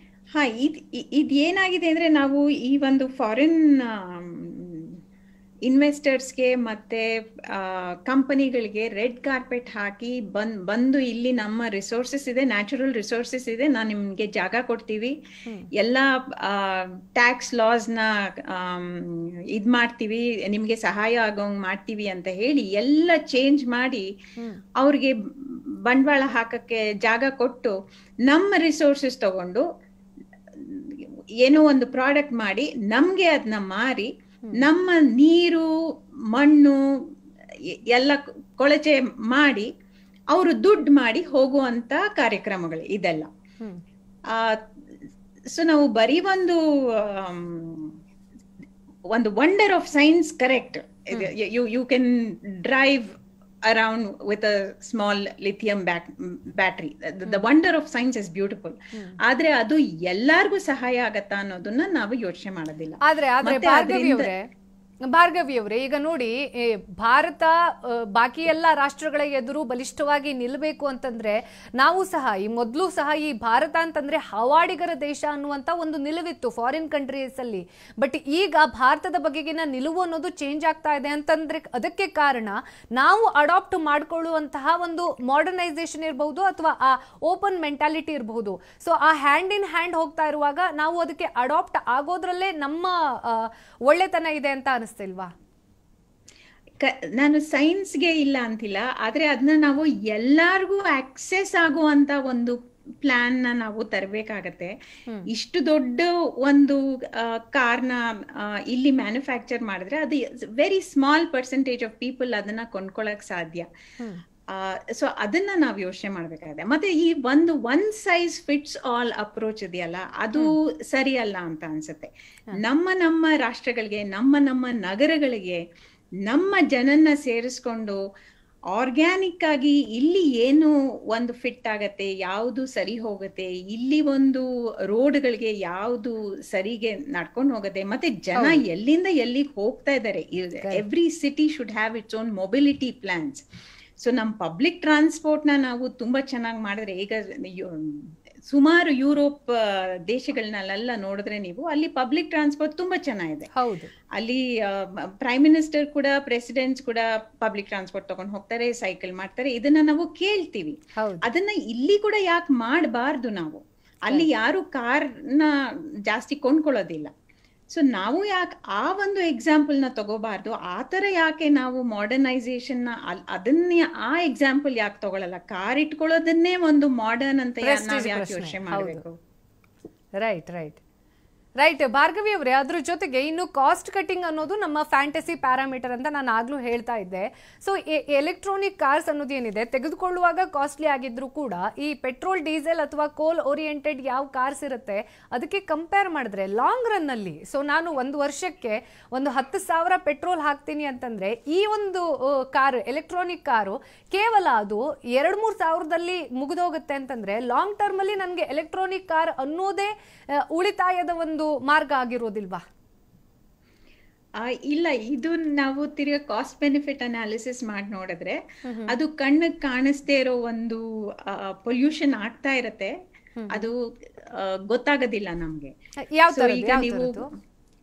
ಇದು ಏನಾಗಿದೆ ಅಂದ್ರೆ, ನಾವು ಈ ಒಂದು ಫಾರಿನ್ ಇನ್ವೆಸ್ಟರ್ಸ್ಗೆ ಮತ್ತೆ ಕಂಪನಿಗಳಿಗೆ ರೆಡ್ ಕಾರ್ಪೆಟ್ ಹಾಕಿ ಬಂದು ಇಲ್ಲಿ ನಮ್ಮ ರಿಸೋರ್ಸಸ್ ಇದೆ, ನ್ಯಾಚುರಲ್ ರಿಸೋರ್ಸಸ್ ಇದೆ, ನಾವು ನಿಮ್ಗೆ ಜಾಗ ಕೊಡ್ತೀವಿ, ಎಲ್ಲ ಟ್ಯಾಕ್ಸ್ ಲಾಸ್ನ ಇದ್ ಮಾಡ್ತೀವಿ, ನಿಮ್ಗೆ ಸಹಾಯ ಆಗೋಂಗ್ ಮಾಡ್ತೀವಿ ಅಂತ ಹೇಳಿ ಎಲ್ಲ ಚೇಂಜ್ ಮಾಡಿ ಅವ್ರಿಗೆ ಬಂಡವಾಳ ಹಾಕಕ್ಕೆ ಜಾಗ ಕೊಟ್ಟು ನಮ್ಮ ರಿಸೋರ್ಸಸ್ ತಗೊಂಡು ಏನೋ ಒಂದು ಪ್ರಾಡಕ್ಟ್ ಮಾಡಿ ನಮ್ಗೆ ಅದನ್ನ ಮಾರಿ ನಮ್ಮ ನೀರು ಮಣ್ಣು ಎಲ್ಲ ಕೊಳಚೆ ಮಾಡಿ ಅವರು ದುಡ್ಡು ಮಾಡಿ ಹೋಗುವಂತ ಕಾರ್ಯಕ್ರಮಗಳು ಇದೆಲ್ಲ. ಸೊ ನಾವು ಬರೀ ಒಂದು wonder of science, correct, you can drive around with a small lithium battery. The wonder of science is beautiful. ಆದ್ರೆ ಅದು ಎಲ್ಲರಿಗೂ ಸಹಾಯ ಆಗತ್ತಾ ಅನ್ನೋದನ್ನ ನಾವು ಯೋಚನೆ ಮಾಡೋದಿಲ್ಲ. ಆದ್ರೆ ಭಾರ್ಗವಿ ಅವರೇ, ಈಗ ನೋಡಿ, ಭಾರತ ಬಾಕಿ ಎಲ್ಲ ರಾಷ್ಟ್ರಗಳ ಎದುರು ಬಲಿಷ್ಠವಾಗಿ ನಿಲ್ಲಬೇಕು ಅಂತಂದ್ರೆ ನಾವು ಸಹ ಮೊದಲು ಸಹ ಈ ಭಾರತ ಅಂತಂದ್ರೆ ಹವಾಡಿಗರ ದೇಶ ಅನ್ನುವಂತ ಒಂದು ನಿಲುವಿತ್ತು ಫಾರಿನ್ ಕಂಟ್ರೀಸ್ ಅಲ್ಲಿ. ಬಟ್ ಈಗ ಭಾರತದ ಬಗೆಗಿನ ನಿಲುವು ಅನ್ನೋದು ಚೇಂಜ್ ಆಗ್ತಾ ಇದೆ ಅಂತಂದ್ರೆ ಅದಕ್ಕೆ ಕಾರಣ ನಾವು ಅಡಾಪ್ಟ್ ಮಾಡ್ಕೊಳ್ಳುವಂತಹ ಒಂದು ಮಾಡರ್ನೈಸೇಷನ್ ಇರಬಹುದು ಅಥವಾ ಆ ಓಪನ್ ಮೆಂಟಾಲಿಟಿ ಇರಬಹುದು. ಸೊ ಆ ಹ್ಯಾಂಡ್ ಇನ್ ಹ್ಯಾಂಡ್ ಹೋಗ್ತಾ ಇರುವಾಗ ನಾವು ಅದಕ್ಕೆ ಅಡಾಪ್ಟ್ ಆಗೋದ್ರಲ್ಲೇ ನಮ್ಮ ಒಳ್ಳೆತನ ಇದೆ ಅಂತ ಅನಿಸ್ತಿಲ್ವಾ? ನಾನು ಸೈನ್ಸ್ಗೆ ಇಲ್ಲ ಅಂತಿಲ್ಲ, ಆದ್ರೆ ಅದನ್ನ ನಾವು ಎಲ್ಲಾರ್ಗೂ ಆಕ್ಸೆಸ್ ಆಗುವಂತ ಒಂದು ಪ್ಲಾನ್ ನ ನಾವು ತರಬೇಕಾಗತ್ತೆ. ಇಷ್ಟು ದೊಡ್ಡ ಒಂದು ಕಾರ್ನ ಇಲ್ಲಿ ಮ್ಯಾನುಫ್ಯಾಕ್ಚರ್ ಮಾಡಿದ್ರೆ ಅದು very small percentage of people ಅದನ್ನ ಕೊಂಡ್ಕೊಳಕ್ ಸಾಧ್ಯ. ಸೊ ಅದನ್ನ ನಾವು ಯೋಚನೆ ಮಾಡ್ಬೇಕಾಗಿದೆ. ಮತ್ತೆ ಈ ಒಂದು one size fits all approach ಇದೆಯಲ್ಲ, ಅದು ಸರಿಯಲ್ಲ ಅಂತ ಅನ್ಸುತ್ತೆ. ನಮ್ಮ ರಾಷ್ಟ್ರಗಳಿಗೆ, ನಮ್ಮ ನಗರಗಳಿಗೆ ನಮ್ಮ ಜನನ್ನ ಸೇರಿಸ್ಕೊಂಡು ಆರ್ಗ್ಯಾನಿಕ್ ಆಗಿ ಇಲ್ಲಿ ಏನು ಒಂದು ಫಿಟ್ ಆಗತ್ತೆ, ಯಾವುದು ಸರಿ ಹೋಗುತ್ತೆ, ಇಲ್ಲಿ ಒಂದು ರೋಡ್ಗಳಿಗೆ ಯಾವುದು ಸರಿಗೆ ನಡ್ಕೊಂಡು ಹೋಗುತ್ತೆ, ಮತ್ತೆ ಜನ ಎಲ್ಲಿಂದ ಎಲ್ಲಿಗೆ ಹೋಗ್ತಾ ಇದ್ದಾರೆ. Every city should have its own mobility plans. So ನಮ್ಮ ಪಬ್ಲಿಕ್ ಟ್ರಾನ್ಸ್ಪೋರ್ಟ್ ನಾವು ತುಂಬಾ ಚೆನ್ನಾಗಿ ಮಾಡಿದ್ರೆ, ಈಗ ಸುಮಾರು ಯುರೋಪ್ ದೇಶಗಳನ್ನೆಲ್ಲ ನೋಡಿದ್ರೆ ನೀವು, ಅಲ್ಲಿ ಪಬ್ಲಿಕ್ ಟ್ರಾನ್ಸ್ಪೋರ್ಟ್ ತುಂಬಾ ಚೆನ್ನಾಗಿದೆ. ಅಲ್ಲಿ ಪ್ರೈಮ್ ಮಿನಿಸ್ಟರ್ ಕೂಡ, ಪ್ರೆಸಿಡೆಂಟ್ಸ್ ಕೂಡ ಪಬ್ಲಿಕ್ ಟ್ರಾನ್ಸ್ಪೋರ್ಟ್ ತಗೊಂಡು ಹೋಗ್ತಾರೆ, ಸೈಕಲ್ ಮಾಡ್ತಾರೆ. ಇದನ್ನ ನಾವು ಕೇಳ್ತೀವಿ. ಅದನ್ನ ಇಲ್ಲಿ ಕೂಡ ಯಾಕೆ ಮಾಡಬಾರ್ದು ನಾವು? ಅಲ್ಲಿ ಯಾರು ಕಾರ್ನ ಜಾಸ್ತಿ ಕೊಂಡ್ಕೊಳ್ಳೋದಿಲ್ಲ. ಸೊ ನಾವು ಯಾಕೆ ಆ ಒಂದು ಎಕ್ಸಾಂಪಲ್ ನ ತಗೋಬಾರ್ದು, ಆ ತರ ಯಾಕೆ ನಾವು ಮಾಡರ್ನೈಸೇಷನ್ ನ ಅದನ್ನೇ ಆ ಎಕ್ಸಾಂಪಲ್ ಯಾಕೆ ತಗೊಳಲ್ಲ? ಕಾರ್ ಇಟ್ಕೊಳ್ಳೋದನ್ನೇ ಒಂದು ಮಾಡರ್ನ್ ಅಂತ ನಾವ್ ಯಾಕೆ ಯೋಚನೆ ಮಾಡ್ಬೇಕು? ರೈಟ್ ರೈಟ್ ರೈಟ್ ಭಾರ್ಗವಿ ಅವರೇ, ಅದ್ರ ಜೊತೆಗೆ ಇನ್ನು ಕಾಸ್ಟ್ ಕಟಿಂಗ್ ಅನ್ನೋದು ನಮ್ಮ ಫ್ಯಾಂಟಸಿ ಪ್ಯಾರಾಮೀಟರ್ ಅಂತ ನಾನು ಆಗ್ಲೂ ಹೇಳ್ತಾ ಇದ್ದೆ. ಸೊ ಎಲೆಕ್ಟ್ರಾನಿಕ್ ಕಾರ್ಸ್ ಅನ್ನೋದು ಏನಿದೆ, ತೆಗೆದುಕೊಳ್ಳುವಾಗ ಕಾಸ್ಟ್ಲಿ ಆಗಿದ್ರು ಕೂಡ ಈ ಪೆಟ್ರೋಲ್ ಡೀಸೆಲ್ ಅಥವಾ ಕೋಲ್ ಓರಿಯೆಂಟೆಡ್ ಯಾವ ಕಾರ್ಸ್ ಇರುತ್ತೆ ಅದಕ್ಕೆ ಕಂಪೇರ್ ಮಾಡಿದ್ರೆ ಲಾಂಗ್ ರನ್ ಅಲ್ಲಿ, ಸೊ ನಾನು ಒಂದು ವರ್ಷಕ್ಕೆ ಒಂದು 10,000 ಪೆಟ್ರೋಲ್ ಹಾಕ್ತೀನಿ ಅಂತಂದ್ರೆ ಈ ಒಂದು ಕಾರ್ ಎಲೆಕ್ಟ್ರಾನಿಕ್ ಕಾರು ಕೇವಲ ಅದು 2-3 ಸಾವಿರದಲ್ಲಿ ಮುಗಿದೋಗುತ್ತೆ ಅಂತಂದ್ರೆ ಲಾಂಗ್ ಟರ್ಮ್ ಅಲ್ಲಿ ನನಗೆ ಎಲೆಕ್ಟ್ರಾನಿಕ್ ಕಾರ್ ಅನ್ನೋದೇ ಉಳಿತಾಯದ ಒಂದು ಮಾರ್ಗ ಆಗಿರೋದಿಲ್ವಾ? ಇಲ್ಲ, ಇದು ನಾವು ತಿರ್ಗಾ ಕಾಸ್ಟ್ ಬೆನಿಫಿಟ್ ಅನಾಲಿಸಿಸ್ ಮಾಡಿ ನೋಡಿದ್ರೆ ಅದು ಕಣ್ಣಿಗೆ ಕಾಣಿಸ್ದೇ ಇರೋ ಒಂದು ಪೊಲ್ಯೂಷನ್ ಆಗ್ತಾ ಇರತ್ತೆ, ಅದು ಗೊತ್ತಾಗೋದಿಲ್ಲ ನಮ್ಗೆ.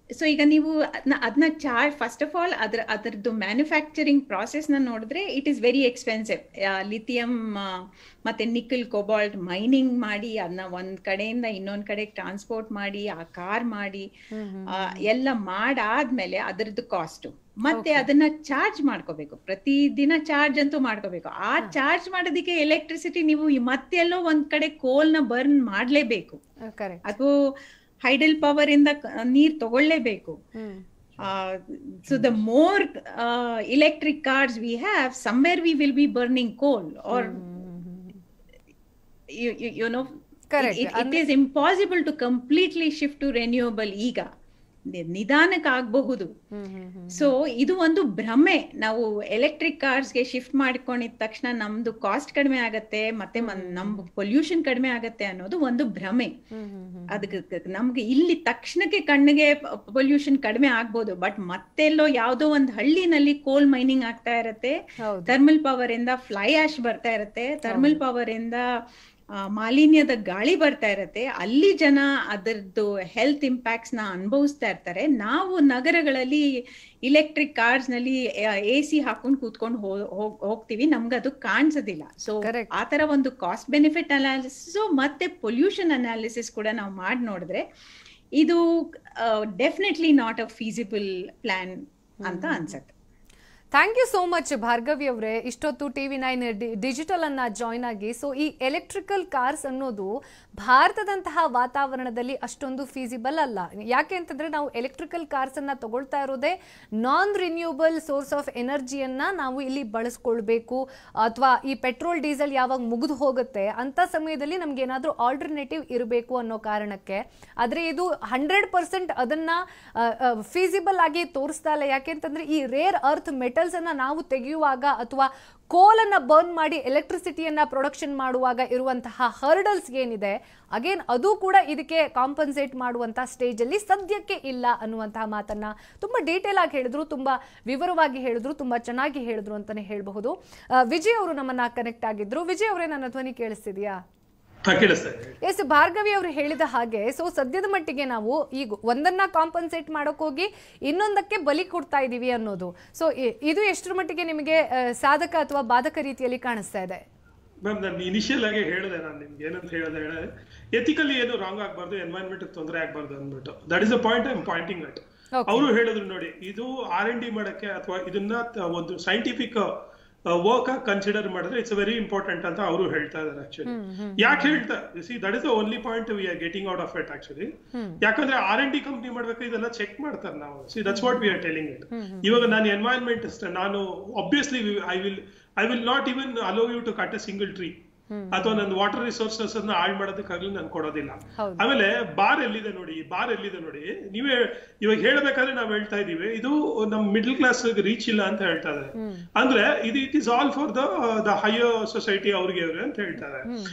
ಸೊ ಈಗ ನೀವು ಅದನ್ನ ಚಾರ್ಜ್, ಫಸ್ಟ್ ಆಫ್ ಆಲ್ ಅದರದ್ದು ಮ್ಯಾನುಫ್ಯಾಕ್ಚರಿಂಗ್ ಪ್ರಾಸೆಸ್ ನ ನೋಡಿದ್ರೆ it is very expensive. Lithium ಮತ್ತೆ ನಿಕಲ್ ಕೊಬಾಲ್ಟ್ ಮೈನಿಂಗ್ ಮಾಡಿ ಅದನ್ನ ಒಂದ್ ಕಡೆಯಿಂದ ಇನ್ನೊಂದ್ ಕಡೆಗೆ ಟ್ರಾನ್ಸ್ಪೋರ್ಟ್ ಮಾಡಿ ಆ ಕಾರ್ ಮಾಡಿ ಎಲ್ಲ ಮಾಡಾದ್ಮೇಲೆ ಅದರದ್ದು ಕಾಸ್ಟ್, ಮತ್ತೆ ಅದನ್ನ ಚಾರ್ಜ್ ಮಾಡ್ಕೋಬೇಕು, ಪ್ರತಿದಿನ ಚಾರ್ಜ್ ಅಂತೂ ಮಾಡ್ಕೋಬೇಕು. ಆ ಚಾರ್ಜ್ ಮಾಡೋದಕ್ಕೆ ಎಲೆಕ್ಟ್ರಿಸಿಟಿ ನೀವು ಮತ್ತೆಲ್ಲೋ ಒಂದ್ ಕಡೆ ಕೋಲ್ ನ ಬರ್ನ್ ಮಾಡ್ಲೇಬೇಕು, ಅದು ಹೈಡಲ್ ಪವರ್ ಇಂದ ನೀರ್ ತಗೊಳ್ಳೇಬೇಕು. So the more electric cars we have, somewhere we will be burning coal or you know, it is impossible to completely shift to renewable ಈಗ ನಿಧಾನಕ್ಕೆ ಆಗಬಹುದು. ಸೊ ಇದು ಒಂದು ಭ್ರಮೆ. ನಾವು ಎಲೆಕ್ಟ್ರಿಕ್ ಕಾರ್ಸ್ಗೆ ಶಿಫ್ಟ್ ಮಾಡ್ಕೊಂಡಿದ ತಕ್ಷಣ ನಮ್ದು ಕಾಸ್ಟ್ ಕಡಿಮೆ ಆಗತ್ತೆ ಮತ್ತೆ ನಮ್ ಪೊಲ್ಯೂಷನ್ ಕಡಿಮೆ ಆಗತ್ತೆ ಅನ್ನೋದು ಒಂದು ಭ್ರಮೆ. ಅದಕ್ಕೆ ನಮ್ಗೆ ಇಲ್ಲಿ ತಕ್ಷಣಕ್ಕೆ ಕಣ್ಣಿಗೆ ಪೊಲ್ಯೂಷನ್ ಕಡಿಮೆ ಆಗ್ಬೋದು, ಬಟ್ ಮತ್ತೆಲ್ಲೋ ಯಾವ್ದೋ ಒಂದ್ ಹಳ್ಳಿನಲ್ಲಿ ಕೋಲ್ ಮೈನಿಂಗ್ ಆಗ್ತಾ ಇರತ್ತೆ, ಥರ್ಮಲ್ ಪವರ್ ಇಂದ ಫ್ಲೈ ಆಶ್ ಬರ್ತಾ ಇರತ್ತೆ, ಥರ್ಮಲ್ ಪವರ್ ಇಂದ ಮಾಲಿನ್ಯದ ಗಾಳಿ ಬರ್ತಾ ಇರತ್ತೆ, ಅಲ್ಲಿ ಜನ ಅದರದ್ದು ಹೆಲ್ತ್ ಇಂಪ್ಯಾಕ್ಟ್ಸ್ ನ ಅನುಭವಿಸ್ತಾ ಇರ್ತಾರೆ. ನಾವು ನಗರಗಳಲ್ಲಿ ಇಲೆಕ್ಟ್ರಿಕ್ ಕಾರ್ಸ್ ನಲ್ಲಿ AC ಹಾಕೊಂಡು ಕೂತ್ಕೊಂಡು ಹೋಗ್ತೀವಿ, ನಮ್ಗದು ಕಾಣಿಸೋದಿಲ್ಲ. ಸೊ ಆತರ ಒಂದು ಕಾಸ್ಟ್ ಬೆನಿಫಿಟ್ ಅನಾಲಿಸಿಸ್ ಮತ್ತೆ ಪೊಲ್ಯೂಷನ್ ಅನಾಲಿಸಿಸ್ ಕೂಡ ನಾವು ಮಾಡಿ ನೋಡಿದ್ರೆ ಇದು definitely not a feasible plan ಅಂತ ಅನ್ಸತ್ತೆ. Thank you so much Bhargavi ಅವರೇ, ಇಷ್ಟೊತ್ತು TV9 ಡಿಜಿಟಲ್ ಅನ್ನ ಜಾಯ್ನ್ ಆಗಿ. ಸೊ ಈ ಎಲೆಕ್ಟ್ರಿಕಲ್ ಕಾರ್ಸ್ ಅನ್ನೋದು ಭಾರತದಂತಹ ವಾತಾವರಣದಲ್ಲಿ ಅಷ್ಟೊಂದು ಫೀಸಿಬಲ್ ಅಲ್ಲ. ಯಾಕೆ ಅಂತಂದ್ರೆ ನಾವು ಎಲೆಕ್ಟ್ರಿಕಲ್ ಕಾರ್ಸ್ ಅನ್ನ ತಗೊಳ್ತಾ ಇರೋದೇ ನಾನ್ ರಿನ್ಯೂಬಲ್ ಸೋರ್ಸ್ ಆಫ್ ಎನರ್ಜಿಯನ್ನ ನಾವು ಇಲ್ಲಿ ಬಳಸ್ಕೊಳ್ಬೇಕು, ಅಥವಾ ಈ ಪೆಟ್ರೋಲ್ ಡೀಸೆಲ್ ಯಾವಾಗ ಮುಗಿದು ಹೋಗುತ್ತೆ ಅಂತ ಸಮಯದಲ್ಲಿ ನಮ್ಗೆ ಏನಾದ್ರೂ ಆಲ್ಟರ್ನೇಟಿವ್ ಇರಬೇಕು ಅನ್ನೋ ಕಾರಣಕ್ಕೆ. ಆದ್ರೆ ಇದು 100% ಅದನ್ನ ಫೀಸಿಬಲ್ ಆಗಿ ತೋರಿಸ್ತಾ ಇಲ್ಲ. ಯಾಕೆಂತಂದ್ರೆ ಈ ರೇರ್ ಅರ್ತ್ ಮೆಟಲ್ಸ್ ಅನ್ನ ನಾವು ತೆಗೆಯುವಾಗ ಅಥವಾ ಕೋಲನ್ನ ಬರ್ನ್ ಮಾಡಿ ಎಲೆಕ್ಟ್ರಿಸಿಟಿಯನ್ನ ಪ್ರೊಡಕ್ಷನ್ ಮಾಡುವಾಗ ಇರುವಂತಹ ಹರ್ಡಲ್ಸ್ ಏನಿದೆ, ಅಗೇನ್ ಅದು ಕೂಡ ಇದಕ್ಕೆ ಕಾಂಪನ್ಸೇಟ್ ಮಾಡುವಂತಹ ಸ್ಟೇಜ್ ಅಲ್ಲಿ ಸದ್ಯಕ್ಕೆ ಇಲ್ಲ ಅನ್ನುವಂತಹ ಮಾತನ್ನ ತುಂಬಾ ಡೀಟೇಲ್ ಆಗಿ ಹೇಳಿದ್ರು, ತುಂಬಾ ವಿವರವಾಗಿ ಹೇಳಿದ್ರು, ತುಂಬಾ ಚೆನ್ನಾಗಿ ಹೇಳಿದ್ರು ಅಂತಾನೆ ಹೇಳಬಹುದು. ವಿಜಯ್ ಅವರು ನಮ್ಮನ್ನ ಕನೆಕ್ಟ್ ಆಗಿದ್ರು. ವಿಜಯ್ ಅವರೇ, ನನ್ನ ಧ್ವನಿ ಕೇಳಿಸ್ತಿದ್ಯಾ? ಎಸ್, ಭಾರ್ಗವಿ ಅವರು ಹೇಳಿದ ಹಾಗೆ ಸೊ ಸದ್ಯದ ಮಟ್ಟಿಗೆ ನಾವು ಈಗ ಒಂದನ್ನ ಕಾಂಪನ್ಸೇಟ್ ಮಾಡೋಕೆ ಹೋಗಿ ಇನ್ನೊಂದಕ್ಕೆ ಬಲಿ ಕೊಡ್ತಾ ಇದೀವಿ ಅನ್ನೋದು. ಸೊ ಇದು ಎಷ್ಟರ ಮಟ್ಟಿಗೆ ನಿಮಗೆ ಸಾಧಕ ಅಥವಾ ಬಾಧಕ ರೀತಿಯಲ್ಲಿ ಕಾಣಿಸ್ತಾ ಇದೆ? ಮ್ಯಾಮ್, ನಾನು ಇನಿಷಿಯಲ್ ಆಗಿ ಹೇಳಿದೆ, ನಾನು ನಿಮ್ಗೆ ಏನಂತ ಹೇಳಿದೆ, ಎಥಿಕಲಿ ಏನು ರಾಂಗ್ ಆಗಬಾರ್ದು, ಎನ್ವೈರನ್ಮೆಂಟ್ ತೊಂದರೆ ಆಗಬಾರ್ದು ಅಂದ್ಬಿಟ್ಟು. That is a point I am pointing at. ಅವರು ಹೇಳಿದ್ರು ನೋಡಿ, ಇದು R&D ಮಾಡಕ್ಕೆ ಅಥವಾ ಇದನ್ನ ಒಂದು ಸೈಂಟಿಫಿಕ್ ವರ್ಕ್ ಕನ್ಸಿಡರ್ ಮಾಡಿದ್ರೆ ಇಟ್ಸ್ ವೆರಿ ಇಂಪಾರ್ಟೆಂಟ್ ಅಂತ ಅವರು ಹೇಳ್ತಾ ಇದಾರೆ. ಆಕ್ಚುಲಿ ಯಾಕೆ ಹೇಳ್ತಾ that is the only point we are getting out of it actually. ಯಾಕಂದ್ರೆ R&D ಕಂಪ್ನಿ ಮಾಡ್ಬೇಕು, ಇದೆಲ್ಲ ಚೆಕ್ ಮಾಡ್ತಾರೆ ನಾವು. That's what we are telling it. ಇವಾಗ ನಾನು ಎನ್ವೈರನ್ಮೆಂಟ್ ನಾನು obviously I will not even hello you to cut a single tree, ಅಥವಾ ನನ್ನ ವಾಟರ್ ರಿಸೋರ್ಸಸ್ ಅನ್ನ ಹಾಳು ಮಾಡೋದಕ್ಕಾಗ್ಲಿ ನಾನು ಕೊಡೋದಿಲ್ಲ. ಆಮೇಲೆ ಬಾರ್ ಎಲ್ಲಿದೆ ನೋಡಿ, ನೀವೇ ಇವಾಗ ಹೇಳ್ಬೇಕಾದ್ರೆ ನಾವ್ ಹೇಳ್ತಾ ಇದೀವಿ ಇದು ನಮ್ ಮಿಡಲ್ ಕ್ಲಾಸ್ ರೀಚ್ ಇಲ್ಲ ಅಂತ ಹೇಳ್ತಾ ಇದ್ದಾರೆ. ಅಂದ್ರೆ ಇದು it is all for the higher society ಅವ್ರಿಗೆ ಅಂತ ಹೇಳ್ತಾ ಇದ್ದಾರೆ.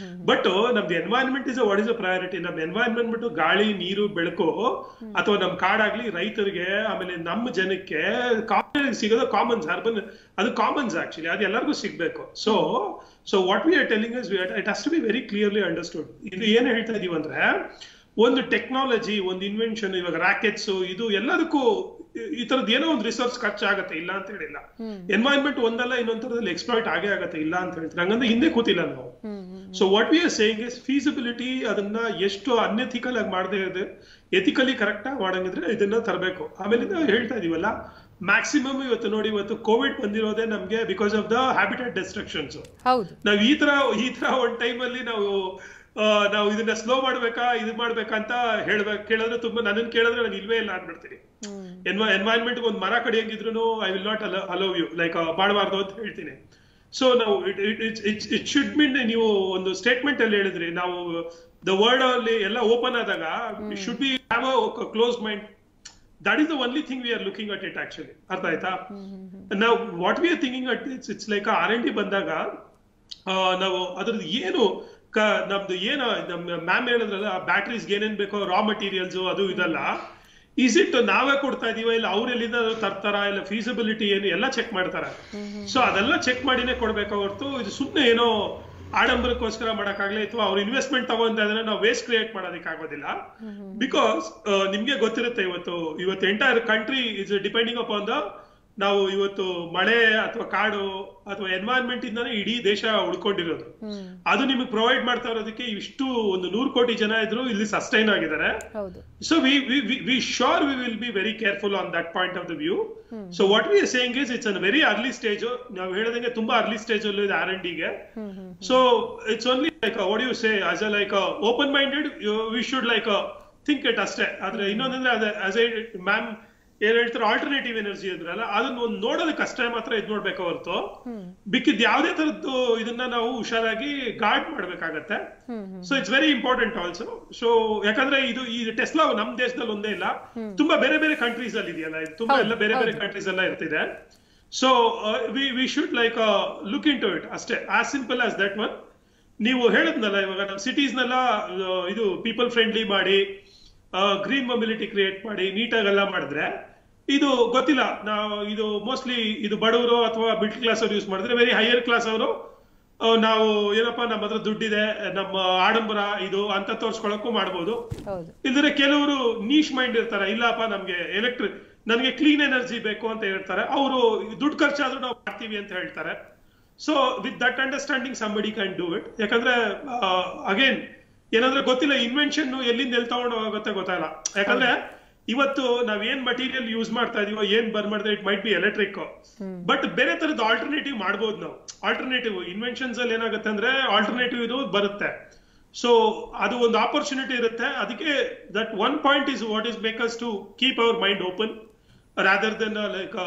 ಬಟ್ ನಮ್ದು environment is what is a priority. ನಮ್ ಎನ್ವೈರನ್ಮೆಂಟ್ ಬಿಟ್ಟು ಗಾಳಿ, ನೀರು, ಬೆಳಕು ಅಥವಾ ನಮ್ ಕಾಡಾಗ್ಲಿ ರೈತರಿಗೆ, ಆಮೇಲೆ ನಮ್ಮ ಜನಕ್ಕೆ ಸಿಗೋದು ಕಾಮನ್ಸ್. ಅರ್ಬನ್ ಅದು ಕಾಮನ್ಸ್ ಆಕ್ಚುಲಿ, ಅದು ಎಲ್ಲರಿಗೂ ಸಿಗ್ಬೇಕು. So what we are telling is it has to be very clearly understood. ಇದು ಏನ್ ಹೇಳ್ತಾ ಇದೀವಿ ಅಂದ್ರೆ ಒಂದು ಟೆಕ್ನಾಲಜಿ, ಒಂದು ಇನ್ವೆನ್ಷನ್, ಇವಾಗ ರಾಕೆಟ್ಸ್, ಇದು ಎಲ್ಲದಕ್ಕೂ ಈ ತರದ್ ಏನೋ ಒಂದು ರಿಸೋರ್ಸ್ ಖರ್ಚಾಗತ್ತೆ, ಇಲ್ಲ ಅಂತ ಹೇಳಿಲ್ಲ. ಎನ್ವೈರನ್ಮೆಂಟ್ ಒಂದಲ್ಲ ಇನ್ನೊಂದ್ ತರದಲ್ಲಿ ಎಕ್ಸ್ಪ್ಲಾಯ್ಟ್ ಆಗೇ ಆಗತ್ತೆ, ಇಲ್ಲ ಅಂತ ಹೇಳ್ತಾರೆ. ಹಂಗಂದ್ರೆ ಹಿಂದೆ ಕೂತಿಲ್ಲ ನಾವು. So what we are saying is feasibility, ಅದನ್ನ ಎಷ್ಟು ಅನ್ಎಥಿಕಲ್ ಆಗಿ ಮಾಡದೇ ಇದೆ, ಎಥಿಕಲಿ ಕರೆಕ್ಟ್ ಆಗಿ ಮಾಡಂಗಿದ್ರೆ ಇದನ್ನ ತರಬೇಕು. ಆಮೇಲೆ ಹೇಳ್ತಾ ಇದೀವಲ್ಲ, ಮ್ಯಾಕ್ಸಿಮಮ್ ಇವತ್ತು ನೋಡಿ, ಇವತ್ತು ಕೋವಿಡ್ ಬಂದಿರೋದೇ ನಮ್ಗೆ ಬಿಕಾಸ್ ಆಫ್ ದ ಹ್ಯಾಬಿಟೇಟ್ ಡಿಸ್ಟ್ರಕ್ಷನ್ಸ್. ನಾವ್ ಈ ತರ ಒಂದ್ ಟೈಮ್ ಅಲ್ಲಿ ನಾವು ಇದನ್ನ ಸ್ಲೋ ಮಾಡ್ಬೇಕಾ, ಇದು ಮಾಡ್ಬೇಕಾ ಅಂತ ಕೇಳಿದ್ರೆ ತುಂಬಾ, ನನ್ನನ್ನು ಕೇಳಿದ್ರೆ ನಾನು ಇಲ್ವೇ ಇಲ್ಲ ಅನ್ಬಿಡ್ತೀನಿ. ಎನ್ವೈರನ್ಮೆಂಟ್ ಒಂದು ಮರ ಕಡಿಯಂಗಿದ್ರು I will not allow you, like ಮಾಡಬಾರ್ದು ಅಂತ ಹೇಳ್ತೀನಿ. ಸೊ ನಾವು ಇಟ್ ಶುಡ್ ಮೀನ್, ನೀವು ಒಂದು ಸ್ಟೇಟ್ಮೆಂಟ್ ಅಲ್ಲಿ ಹೇಳಿದ್ರಿ, ನಾವು ದ ವರ್ಲ್ಡ್ ಅಲ್ಲಿ ಎಲ್ಲ ಓಪನ್ ಆದಾಗ should be have a close mind. That is the only thing we are looking at it actually. ಅರ್ಥ ಆಯ್ತಾ? Now what we are thinking at it's like R&D ಬಂದಾಗ ನಾವು ಅದ್ರದ್ದು ಏನು ನಮ್ದು ಏನು ಮ್ಯಾಮ್ ಹೇಳಿದ್ರಲ್ಲ, ಬ್ಯಾಟ್ರೀಸ್ಗೆ ಏನೇನ್ ಬೇಕೋ ರಾ ಮಟೀರಿಯಲ್ಸ್ ಅದು ಇದಲ್ಲ, ಈಸ್ ಇಟ್ ನಾವೇ ಕೊಡ್ತಾ ಇದೀವ, ಇಲ್ಲ ಅವ್ರೆಲ್ಲಿಂದ ತರ್ತಾರ, ಇಲ್ಲ ಫೀಸಿಬಿಲಿಟಿ ಏನು ಎಲ್ಲ ಚೆಕ್ ಮಾಡ್ತಾರ. ಸೊ ಅದೆಲ್ಲ ಚೆಕ್ ಮಾಡಿನೇ ಕೊಡ್ಬೇಕು ಹೊರತು ಇದು ಸುಮ್ಮನೆ ಏನೋ ಆಡಂಬರಕ್ಕೋಸ್ಕರ ಮಾಡಕ್ಕಾಗ್ಲಿ, ಅಥವಾ ಅವ್ರ ಇನ್ವೆಸ್ಟ್ಮೆಂಟ್ ತಗೊಂತ ಇದ್ರೆ ನಾವು ವೇಸ್ಟ್ ಕ್ರಿಯೇಟ್ ಮಾಡೋದಕ್ಕೆ ಆಗೋದಿಲ್ಲ. ಬಿಕಾಸ್ ನಿಮ್ಗೆ ಗೊತ್ತಿರುತ್ತೆ, ಇವತ್ತು entire country is depending upon the, ನಾವು ಇವತ್ತು ಮಳೆ ಅಥವಾ ಕಾಡು ಅಥವಾ ಎನ್ವೈರನ್ಮೆಂಟ್ ಇಂದಾನೆ ಇಡೀ ದೇಶ ಉಳ್ಕೊಂಡಿರೋದು. ಅದು ನಿಮಗೆ ಪ್ರೊವೈಡ್ ಮಾಡ್ತಾ ಇರೋದಕ್ಕೆ ಇಷ್ಟು ಒಂದು 100 ಕೋಟಿ ಜನ ಇದ್ರು ಇಲ್ಲಿ ಸಸ್ಟೈನ್ ಆಗಿದ್ದಾರೆ. So we sure we will be very careful on that point of the view. So what we are saying is it's an very early stage. ನಾವು ಹೇಳದಂಗೆ ತುಂಬಾ ಅರ್ಲಿ ಸ್ಟೇಜ್ ಅಲ್ಲಿ ಇದೆ R&D ಗೆ. So it's only like what you say as a like open minded, we should like think it ಅಷ್ಟೇ. ಆದ್ರೆ ಇನ್ನೊಂದಂದ್ರೆ as A ma'am ಏನ್ ಹೇಳ್ತಾರೆ, ಆಲ್ಟರ್ನೇಟಿವ್ ಎನರ್ಜಿ ಅಂದ್ರಲ್ಲ, ಅದನ್ನ ಒಂದು ನೋಡೋದಕ್ಕೆ ಅಷ್ಟೇ ಮಾತ್ರ ಇದ್ ನೋಡ್ಬೇಕು ಹೊರತು ಬಿಕ್ಕಿದ್ ಯಾವ್ದೇ ತರದ್ದು ಇದನ್ನ ನಾವು ಹುಷಾರಾಗಿ ಗಾರ್ಡ್ ಮಾಡ್ಬೇಕಾಗತ್ತೆ. So it's very important also. So ಯಾಕಂದ್ರೆ ಈ ಟೆಸ್ಲಾ ನಮ್ ದೇಶದಲ್ಲಿ ಒಂದೇ ಇಲ್ಲ, ತುಂಬಾ ಬೇರೆ ಬೇರೆ ಕಂಟ್ರೀಸ್ ಅಲ್ಲಿ ಇದೆಯಲ್ಲ, ಇದು ತುಂಬಾ ಎಲ್ಲ ಬೇರೆ ಬೇರೆ ಕಂಟ್ರೀಸ್ ಎಲ್ಲ ಇರ್ತಿದೆ. So we should like look into it ಅಷ್ಟೇ, as simple as that one. ನೀವು ಹೇಳಿದ್ನಲ್ಲ, ಇವಾಗ ನಮ್ಮ ಸಿಟೀಸ್ನೆಲ್ಲ ಇದು ಪೀಪಲ್ ಫ್ರೆಂಡ್ಲಿ ಮಾಡಿ, ಗ್ರೀನ್ ಮೊಬಿಲಿಟಿ ಕ್ರಿಯೇಟ್ ಮಾಡಿ, ನೀಟಾಗೆಲ್ಲ ಮಾಡಿದ್ರೆ, ಇದು ಗೊತ್ತಿಲ್ಲ, ನಾವು ಇದು ಮೋಸ್ಟ್ಲಿ ಇದು ಬಡವರು ಅಥವಾ ಮಿಡ್ಲ್ ಕ್ಲಾಸ್ ಅವರು ಯೂಸ್ ಮಾಡಿದ್ರೆ, ವೆರಿ ಹೈಯರ್ ಕ್ಲಾಸ್ ಅವರು ನಾವು ಏನಪ್ಪಾ ನಮ್ಮ ಹತ್ರ ದುಡ್ಡಿದೆ, ನಮ್ಮ ಆಡಂಬರ ಇದು ಅಂತ ತೋರ್ಸ್ಕೊಳಕ್ಕೂ ಮಾಡ್ಬೋದು. ಇಲ್ದ್ರೆ ಕೆಲವರು ನೀಶ್ ಮೈಂಡ್ ಇರ್ತಾರೆ, ಇಲ್ಲಪ್ಪ ನನ್ಗೆ ಕ್ಲೀನ್ ಎನರ್ಜಿ ಬೇಕು ಅಂತ ಹೇಳ್ತಾರೆ, ಅವರು ದುಡ್ಡು ಖರ್ಚಾದ್ರೂ ನಾವು ಮಾಡ್ತೀವಿ ಅಂತ ಹೇಳ್ತಾರೆ. So with that understanding somebody can do it. ಯಾಕಂದ್ರೆ ಅಗೇನ್ ಏನಂದ್ರೆ ಗೊತ್ತಿಲ್ಲ, ಇನ್ವೆನ್ಷನ್ ಎಲ್ಲಿಂದ ತಗೊಂಡು ಹೋಗುತ್ತೆ ಗೊತ್ತಾಗಲ್ಲ. ಯಾಕಂದ್ರೆ ಇವತ್ತು ನಾವ್ ಏನ್ ಮಟೀರಿಯಲ್ ಯೂಸ್ ಮಾಡ್ತಾ ಇದೀವೋ, ಏನ್ ಬರ್ನ್ ಮಾಡಿದ್ರೆ it might be electric, but ಬೇರೆ ತರದ ಆಲ್ಟರ್ನೇಟಿವ್ ಮಾಡ್ಬೋದು ನಾವು. ಆಲ್ಟರ್ನೇಟಿವ್ ಇನ್ವೆನ್ಷನ್ಸ್ ಅಲ್ಲಿ ಏನಾಗುತ್ತೆ ಅಂದ್ರೆ ಆಲ್ಟರ್ನೇಟಿವ್ ಇದು ಬರುತ್ತೆ. ಸೊ ಅದು ಒಂದು ಆಪರ್ಚುನಿಟಿ ಇರುತ್ತೆ. ಅದಕ್ಕೆ that one point is what is make us to keep our mind open rather than like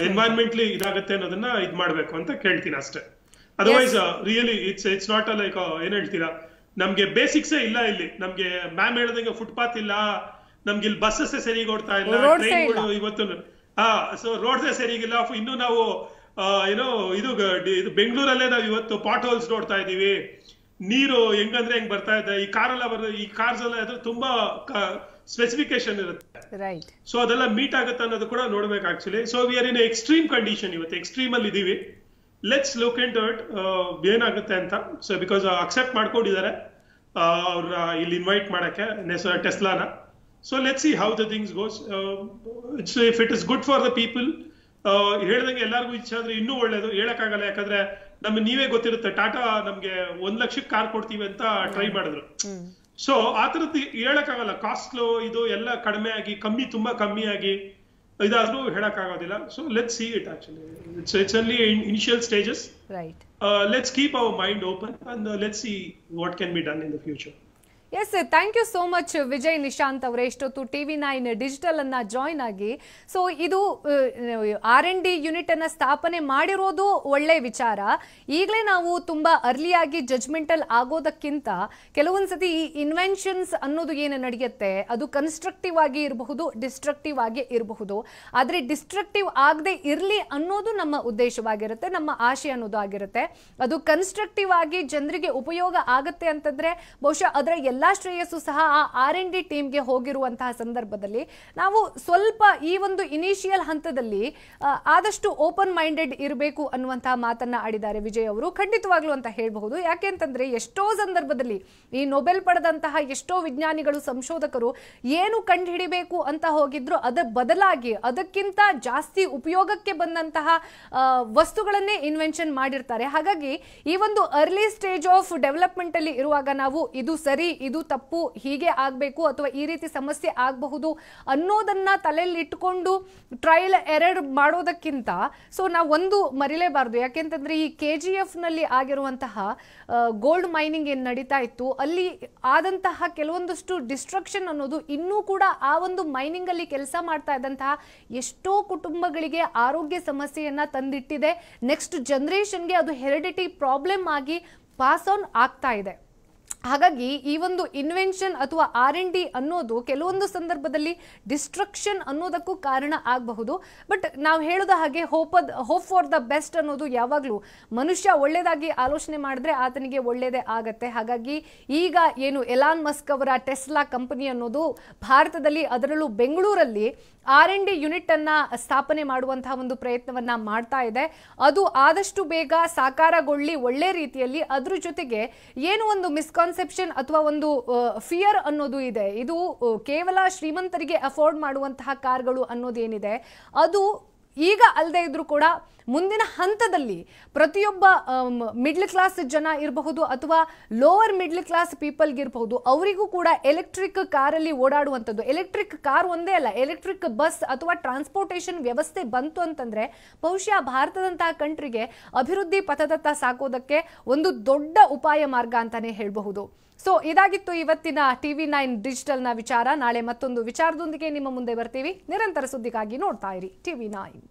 environmentally ಇದಾಗುತ್ತೆ ಅನ್ನೋದನ್ನ ಇದ್ ಮಾಡ್ಬೇಕು ಅಂತ ಕೇಳ್ತೀನಿ ಅಷ್ಟೇ. Otherwise really it's not like ಏನ್ ಹೇಳ್ತೀರಾ, ನಮ್ಗೆ ಬೇಸಿಕ್ಸೇ ಇಲ್ಲ ಇಲ್ಲಿ. ನಮ್ಗೆ ಮ್ಯಾಮ್ ಹೇಳಿದಂಗೆ ಫುಟ್ಪಾತ್ ಇಲ್ಲ, ನಮ್ಗೆ ಇಲ್ಲಿ ಬಸ್ಸಸ್ ಸರಿಯಾಗಿ ಓಡ್ತಾ ಇಲ್ಲ, ಟ್ರೈನ್ಗಳು ಇವತ್ತು ಸೊ ರೋಡ್ಸೇ ಸರಿಗಿಲ್ಲ. ಇನ್ನು ನಾವು ಏನೋ ಇದು ಬೆಂಗಳೂರಲ್ಲೇ ನಾವು ಇವತ್ತು ಪಾಟ್ ಹೋಲ್ಸ್ ನೋಡ್ತಾ ಇದೀವಿ. ನೀರು ಹೆಂಗಂದ್ರೆ ಹೆಂಗ್ ಬರ್ತಾ ಇದೆ. ಈ ಕಾರೆಲ್ಲ ಈ ಕಾರ್ಸ್ ಎಲ್ಲ ಇದ್ರೆ ತುಂಬಾ ಸ್ಪೆಸಿಫಿಕೇಶನ್ ಇರುತ್ತೆ. ಸೊ ಅದೆಲ್ಲ ಮೀಟ್ ಆಗುತ್ತೆ ಅನ್ನೋದು ಕೂಡ ನೋಡ್ಬೇಕು actually. So we are in extreme condition, ಇವತ್ತು ಎಕ್ಸ್ಟ್ರೀಮ್ ಅಲ್ಲಿ ಇದೀವಿ. Let's look into it ಏನಾಗುತ್ತೆ ಅಂತ. ಸೊ ಬಿಕಾಸ್ ಅಕ್ಸೆಪ್ಟ್ ಮಾಡ್ಕೊಂಡಿದ್ದಾರೆ ಅವ್ರ ಇಲ್ಲಿ ಇನ್ವೈಟ್ ಮಾಡಕ್ಕೆ ಟೆಸ್ಲಾನ. So let's see how the things goes. If it is good for the people, ಹೇಳ್ದಂಗೆ ಎಲ್ಲರಿಗೂ ಇಚ್ಛೆ ಆದ್ರೆ ಇನ್ನೂ ಒಳ್ಳೇದು. ಹೇಳಕ್ಕಾಗಲ್ಲ, ಯಾಕಂದ್ರೆ ನೀವೇ ಗೊತ್ತಿರುತ್ತೆ, ಟಾಟಾ ನಮ್ಗೆ 1 ಲಕ್ಷಕ್ಕೆ ಕಾರ್ ಕೊಡ್ತೀವಿ ಅಂತ ಟ್ರೈ ಮಾಡಿದ್ರು. ಸೊ ಆ ತರದ್ದು ಹೇಳಕ್ಕಾಗಲ್ಲ. ಕಾಸ್ಟ್ ಇದು ಎಲ್ಲ ಕಡಿಮೆ ಆಗಿ ತುಂಬಾ ಕಮ್ಮಿ ಆಗಿ ಇದಾದ್ರೂ ಹೇಳಕ್ಕಾಗೋದಿಲ್ಲ. So let's see it actually. It's only initial stages. Let's keep our mind open and let's see what can be done in the future. Yes, thank you so much Vijay Nishant ಅವರೇ, ಇಷ್ಟೊತ್ತು TV9 ಡಿಜಿಟಲ್ ಅನ್ನ join ಆಗಿ. So ಇದು R&D unit ಅನ್ನ ಸ್ಥಾಪನೆ ಮಾಡಿರೋದು ಒಳ್ಳೆ ವಿಚಾರ. ಈಗಲೇ ನಾವು ತುಂಬಾ ಅರ್ಲಿಯಾಗಿ ಜಜ್ಮೆಂಟಲ್ ಆಗೋದಕ್ಕಿಂತ ಕೆಲವೊಂದ್ಸತಿ ಈ ಇನ್ವೆನ್ಷನ್ಸ್ ಅನ್ನೋದು ಏನು ನಡೆಯುತ್ತೆ ಅದು ಕನ್ಸ್ಟ್ರಕ್ಟಿವ್ ಆಗಿ ಇರಬಹುದು, ಡಿಸ್ಟ್ರಕ್ಟಿವ್ ಆಗಿ ಇರಬಹುದು. ಆದರೆ ಡಿಸ್ಟ್ರಕ್ಟಿವ್ ಆಗದೆ ಇರಲಿ ಅನ್ನೋದು ನಮ್ಮ ಉದ್ದೇಶವಾಗಿರುತ್ತೆ, ನಮ್ಮ ಆಶೆ ಅನ್ನೋದು ಆಗಿರುತ್ತೆ. ಅದು ಕನ್ಸ್ಟ್ರಕ್ಟಿವ್ ಆಗಿ ಜನರಿಗೆ ಉಪಯೋಗ ಆಗುತ್ತೆ ಅಂತಂದ್ರೆ ಬಹುಶಃ ಅದರ ಎಲ್ಲಾ ಶ್ರೇಯಸ್ಸು ಸಹ ಆ R&D ಟೀಮ್ಗೆ ಹೋಗಿರುವಂತಹ ಸಂದರ್ಭದಲ್ಲಿ ನಾವು ಸ್ವಲ್ಪ ಈ ಒಂದು ಇನಿಷಿಯಲ್ ಹಂತದಲ್ಲಿ ಆದಷ್ಟು ಓಪನ್ ಮೈಂಡೆಡ್ ಇರಬೇಕು ಅನ್ನುವಂತಹ ಮಾತನ್ನ ಆಡಿದ್ದಾರೆ ವಿಜಯ್ ಅವರು. ಖಂಡಿತವಾಗ್ಲೂ ಅಂತ ಹೇಳಬಹುದು. ಯಾಕೆ ಅಂತಂದ್ರೆ ಎಷ್ಟೋ ಸಂದರ್ಭದಲ್ಲಿ ಈ ನೊಬೆಲ್ ಪಡೆದಂತಹ ಎಷ್ಟೋ ವಿಜ್ಞಾನಿಗಳು, ಸಂಶೋಧಕರು ಏನು ಕಂಡುಹಿಡಿಬೇಕು ಅಂತ ಹೋಗಿದ್ರು ಅದರ ಬದಲಾಗಿ ಅದಕ್ಕಿಂತ ಜಾಸ್ತಿ ಉಪಯೋಗಕ್ಕೆ ಬಂದಂತಹ ವಸ್ತುಗಳನ್ನೇ ಇನ್ವೆನ್ಷನ್ ಮಾಡಿರ್ತಾರೆ. ಹಾಗಾಗಿ ಈ ಒಂದು ಅರ್ಲಿ ಸ್ಟೇಜ್ ಆಫ್ ಡೆವಲಪ್ಮೆಂಟ್ ಅಲ್ಲಿ ಇರುವಾಗ ನಾವು ಇದು ಸರಿ, ಇದು ತಪ್ಪು, ಹೀಗೆ ಆಗಬೇಕು ಅಥವಾ ಈ ರೀತಿ ಸಮಸ್ಯೆ ಆಗಬಹುದು ಅನ್ನೋದನ್ನ ತಲೆಯಲ್ಲಿ ಇಟ್ಕೊಂಡು ಟ್ರಯಲ್ ಎರರ್ ಮಾಡೋದಕ್ಕಿಂತ ಸೊ ನಾವು ಒಂದು ಮರಿಲೇಬಾರದು. ಯಾಕೆಂತಂದ್ರೆ ಈ KGF ನಲ್ಲಿ ಆಗಿರುವಂತಹ ಗೋಲ್ಡ್ ಮೈನಿಂಗ್ ಏನ್ ನಡೀತಾ ಇತ್ತು, ಅಲ್ಲಿ ಆದಂತಹ ಕೆಲವೊಂದಷ್ಟು ಡಿಸ್ಟ್ರಕ್ಷನ್ ಅನ್ನೋದು ಇನ್ನೂ ಕೂಡ ಆ ಒಂದು ಮೈನಿಂಗ್ ಅಲ್ಲಿ ಕೆಲಸ ಮಾಡ್ತಾ ಇದ್ದಂತಹ ಎಷ್ಟೋ ಕುಟುಂಬಗಳಿಗೆ ಆರೋಗ್ಯ ಸಮಸ್ಯೆಯನ್ನ ತಂದಿಟ್ಟಿದೆ. ನೆಕ್ಸ್ಟ್ ಜನರೇಷನ್ಗೆ ಅದು ಹೆರಿಡಿಟಿ ಪ್ರಾಬ್ಲಮ್ ಆಗಿ ಪಾಸ್ ಆನ್ ಆಗ್ತಾ ಇದೆ. ಹಾಗಾಗಿ ಈ ಒಂದು ಇನ್ವೆನ್ಷನ್ ಅಥವಾ R&D ಅನ್ನೋದು ಕೆಲವೊಂದು ಸಂದರ್ಭದಲ್ಲಿ ಡಿಸ್ಟ್ರಕ್ಷನ್ ಅನ್ನೋದಕ್ಕೂ ಕಾರಣ ಆಗಬಹುದು. ಬಟ್ ನಾವು ಹೇಳೋದ ಹಾಗೆ ಹೋಪ್ ಫಾರ್ ದ ಬೆಸ್ಟ್ ಅನ್ನೋದು ಯಾವಾಗಲೂ ಮನುಷ್ಯ ಒಳ್ಳೆಯದಾಗಿ ಆಲೋಚನೆ ಮಾಡಿದ್ರೆ ಆತನಿಗೆ ಒಳ್ಳೆಯದೇ ಆಗತ್ತೆ. ಹಾಗಾಗಿ ಈಗ ಏನು ಎಲಾನ್ ಮಸ್ಕ್ ಅವರ ಟೆಸ್ಲಾ ಕಂಪನಿ ಅನ್ನೋದು ಭಾರತದಲ್ಲಿ, ಅದರಲ್ಲೂ ಬೆಂಗಳೂರಲ್ಲಿ R&D ಯೂನಿಟ್ ಅನ್ನ ಸ್ಥಾಪನೆ ಮಾಡುವಂತಹ ಒಂದು ಪ್ರಯತ್ನವನ್ನ ಮಾಡ್ತಾ ಇದೆ. ಅದು ಆದಷ್ಟು ಬೇಗ ಸಾಕಾರಗೊಳ್ಳಿ ಒಳ್ಳೆ ರೀತಿಯಲ್ಲಿ. ಅದ್ರ ಜೊತೆಗೆ ಏನು ಒಂದು ಮಿಸ್ಕಾನ್ಸೆಪ್ಷನ್ ಅಥವಾ ಒಂದು ಫಿಯರ್ ಅನ್ನೋದು ಇದೆ, ಇದು ಕೇವಲ ಶ್ರೀಮಂತರಿಗೆ ಅಫೋರ್ಡ್ ಮಾಡುವಂತಹ ಕಾರ್ಗಳು ಅನ್ನೋದೇನಿದೆ ಅದು ಈಗ ಅಲ್ಲದೆ ಇದ್ರೂ ಕೂಡ ಮುಂದಿನ ಹಂತದಲ್ಲಿ ಪ್ರತಿಯೊಬ್ಬ ಮಿಡ್ಲ್ ಕ್ಲಾಸ್ ಜನ ಇರಬಹುದು ಅಥವಾ ಲೋವರ್ ಮಿಡ್ಲ್ ಕ್ಲಾಸ್ ಪೀಪಲ್ಗೆ ಇರಬಹುದು, ಅವರಿಗೂ ಕೂಡ ಎಲೆಕ್ಟ್ರಿಕ್ ಕಾರಲ್ಲಿ ಓಡಾಡುವಂಥದ್ದು, ಎಲೆಕ್ಟ್ರಿಕ್ ಕಾರ್ ಒಂದೇ ಅಲ್ಲ, ಎಲೆಕ್ಟ್ರಿಕ್ ಬಸ್ ಅಥವಾ ಟ್ರಾನ್ಸ್ಪೋರ್ಟೇಷನ್ ವ್ಯವಸ್ಥೆ ಬಂತು ಅಂತಂದ್ರೆ ಬಹುಶಃ ಭಾರತದಂತಹ ಕಂಟ್ರಿಗೆ ಅಭಿವೃದ್ಧಿ ಪಥದತ್ತ ಸಾಕೋದಕ್ಕೆ ಒಂದು ದೊಡ್ಡ ಉಪಾಯ ಮಾರ್ಗ ಅಂತಾನೆ ಹೇಳಬಹುದು. ಸೊ ಇದಾಗಿತ್ತು ಇವತ್ತಿನ TV9 ಡಿಜಿಟಲ್ನ ವಿಚಾರ. ನಾಳೆ ಮತ್ತೊಂದು ವಿಚಾರದೊಂದಿಗೆ ನಿಮ್ಮ ಮುಂದೆ ಬರ್ತೀವಿ. ನಿರಂತರ ಸುದ್ದಿಗಾಗಿ ನೋಡ್ತಾ ಇರಿ TV9.